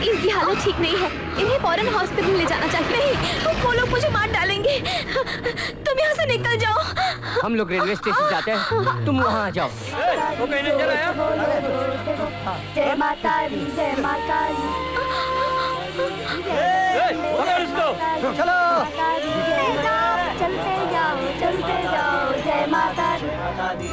इनकी हालत ठीक नहीं है, इन्हें फौरन हॉस्पिटल ले जाना चाहिए। नहीं, वो लोग मुझे मार डालेंगे। तुम यहाँ से निकल जाओ। हम लोग रेलवे स्टेशन जाते हैं, तुम वहाँ आ जाओ। वो कहीं नहीं चला है? जय माता दी, जय माता दी। पकड़ इसको। चलो, चलते जाओ, चलते जाओ। जय माता दी।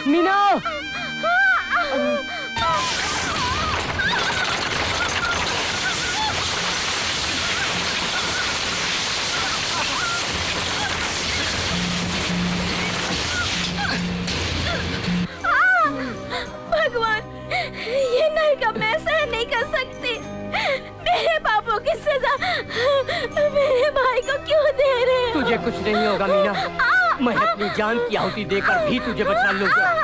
मीना, तुझे कुछ नहीं होगा मीना, मैं अपनी जान की आहुति देकर भी तुझे बचा लूंगा।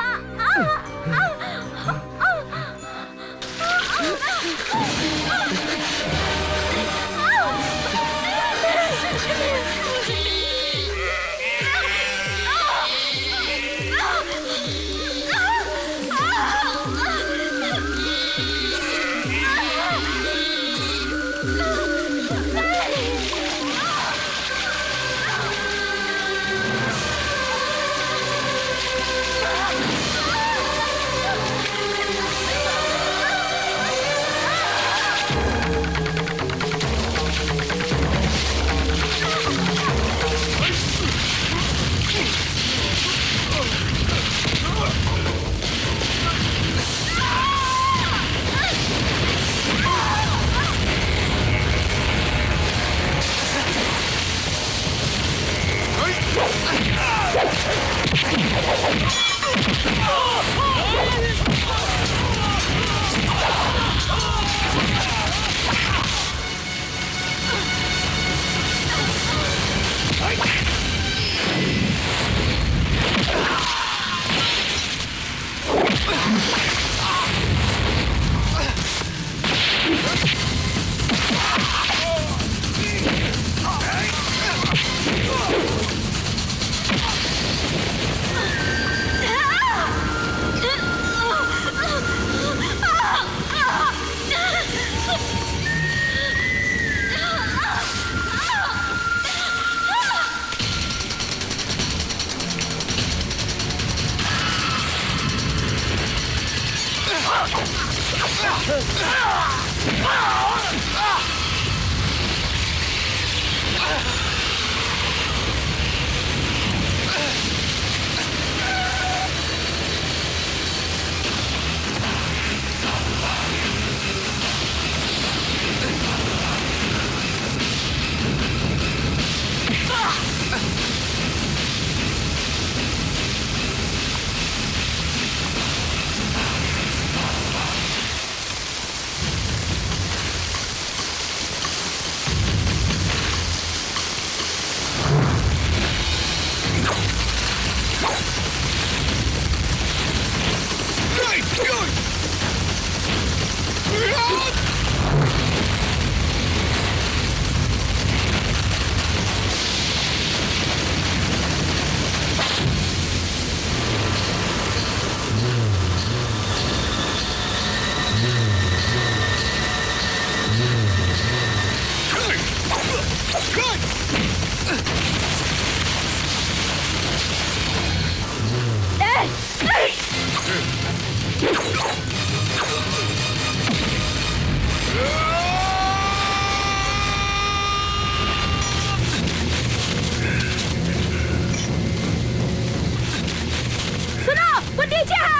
सुनो, वो नीचे है।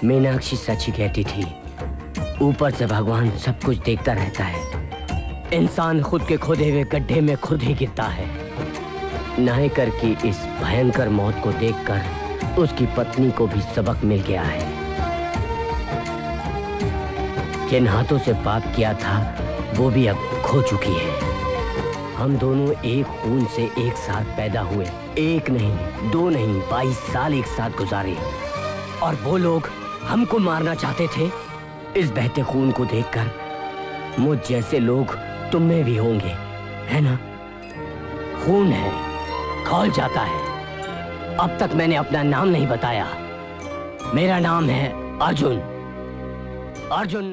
मीनाक्षी सच ही कहती थी, ऊपर से भगवान सब कुछ देखता रहता है। इंसान खुद के खोदे हुए गड्ढे में खुद ही गिरता है। नायकर की इस भयंकर मौत को देखकर उसकी पत्नी को भी सबक मिल गया है। जिन हाथों से पाप किया था वो भी अब खो चुकी है। हम दोनों एक खून से एक साथ पैदा हुए, एक नहीं, दो नहीं, 22 साल एक साथ गुजारे, और वो लोग हमको मारना चाहते थे। इस बहते खून को देखकर मुझ जैसे लोग तुम में भी होंगे, है ना? खून है, खौल जाता है। अब तक मैंने अपना नाम नहीं बताया। मेरा नाम है अर्जुन। अर्जुन।